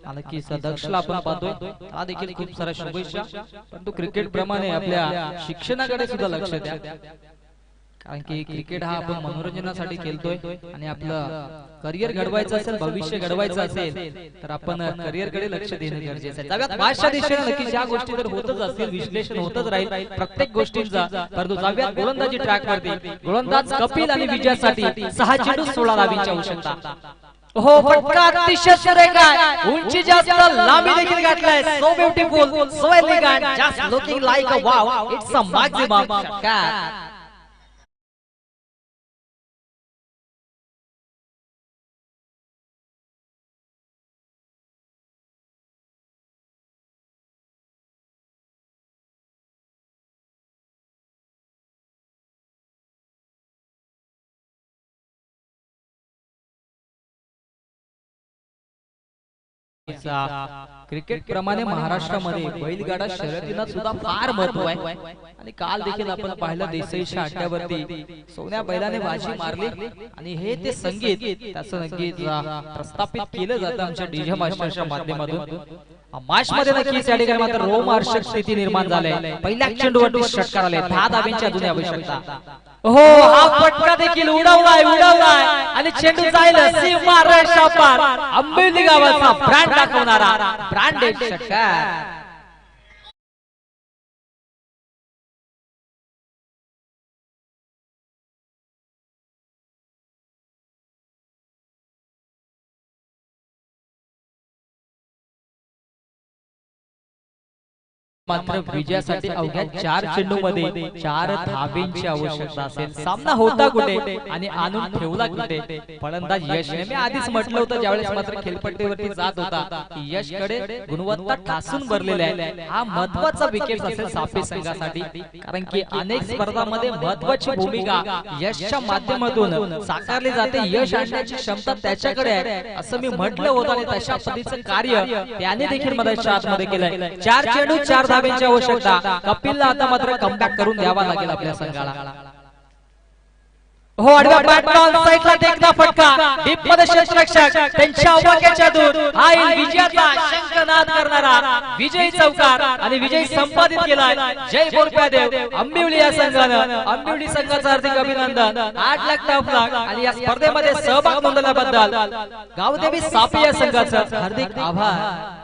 B: नक्कीच दक्षला आपण पाहतोय. हा देखील खूप साऱ्या शुभेच्छा. परंतु क्रिकेट प्रमाणे आपल्या शिक्षणाकडे सुद्धा लक्ष द्या. कारण की क्रिकेट हा आपण मनोरंजनासाठी खेळतोय आणि आपलं करिअर घडवायचं असेल, भविष्य घडवायचं असेल तर आपण करिअरकडे लक्ष देणे गरजेचं आहे. जाव्यात भाषा दिशेने नक्कीच या गोष्टी तर होतच असतील, विश्लेषण होतच राहील प्रत्येक गोष्टींचा. परंतु जाव्यात गोलंदाजी ट्रॅक वरती गोलंदाज कपिल आणि विजयासाठी 6 चेंडू 16 धावींची आवश्यकता. हो फटका अतिशय सुरेख आहे. उंची जास्त, लांबी देखील गाठलाय. So beautiful, so elegant, just looking like a wow. It's a maximum shot. Cricket प्रमाणे महाराष्ट्रामध्ये बैलगाडा शर्यतीला सुद्धा फार महत्व आहे. आणि काल देखील आपण पाहिलं देसाईच्या अड्ड्यावरती सोन्या बैलाने बाजी मारली आणि हे ते संगीत त्याचं नक्कीच प्रस्थापित केलं जातं आमच्या डीजे मास्टरच्या माध्यमातून. मॅच मध्ये नक्कीच या ठिकाणी मात्र रोमहर्षक स्थिती निर्माण झाली. पहिल्या चेंडूवरती षटकार आले. 10 धाब्यांची अजून आवश्यकता. हो हा फटका देखील उडवलाय आणि चेंडू जाईल सीमा रेषा पार. आंबिवली गावाचा ब्रँड दाखवणारा ब्रँडेड षटकार. मात्र विजयासाठी अवघ्या 4 चेंडू मध्ये 4 धाब्यांची आवश्यकता असेल. सामना होता कुठे आणि आणून ठेवला कुठे फलंदाज यशने. मी आधीच म्हटलं होतं ज्यावेळेस मात्र खेळपट्टीवरती जात होता यशकडे गुणवत्ता ठासून भरलेली आहे. हा महत्वाचा विकेट असेल सापे संघासाठी. कारण की अनेक स्पर्धांमध्ये महत्वाची भूमिका यशच्या माध्यमातून साकारली जाते. यश आणण्याची क्षमता त्याच्याकडे आहे असं मी म्हटलं होतं आणि तशा पद्धतीचं कार्य त्याने देखील मधाच्या आतमध्ये केलंय. 4 चेंडू 4 धाब्यांची आवश्यकता. कपिलला आता मात्र कमबॅक करून द्यावा लागेल आपल्या संघाला.
C: हो आडव्या बॅटमॅन साइडला टेकला फटका डीप मध्ये क्षेत्ररक्षक त्यांच्या अवकाशाच्या दूर हा येईल विजयाचा शंखनाद करणारा विजय चौकार आणि विजय संपादित केलाय जय बोरप्यादेव आंबिवली या संघानं आंबिवली संघाचं हार्दिक अभिनंदन 8 लाख टॉप लाख आणि या स्पर्धेमध्ये सहभाग नोंदवल्याबद्दल गावदेवी सापे या संघाचं हार्दिक आभार.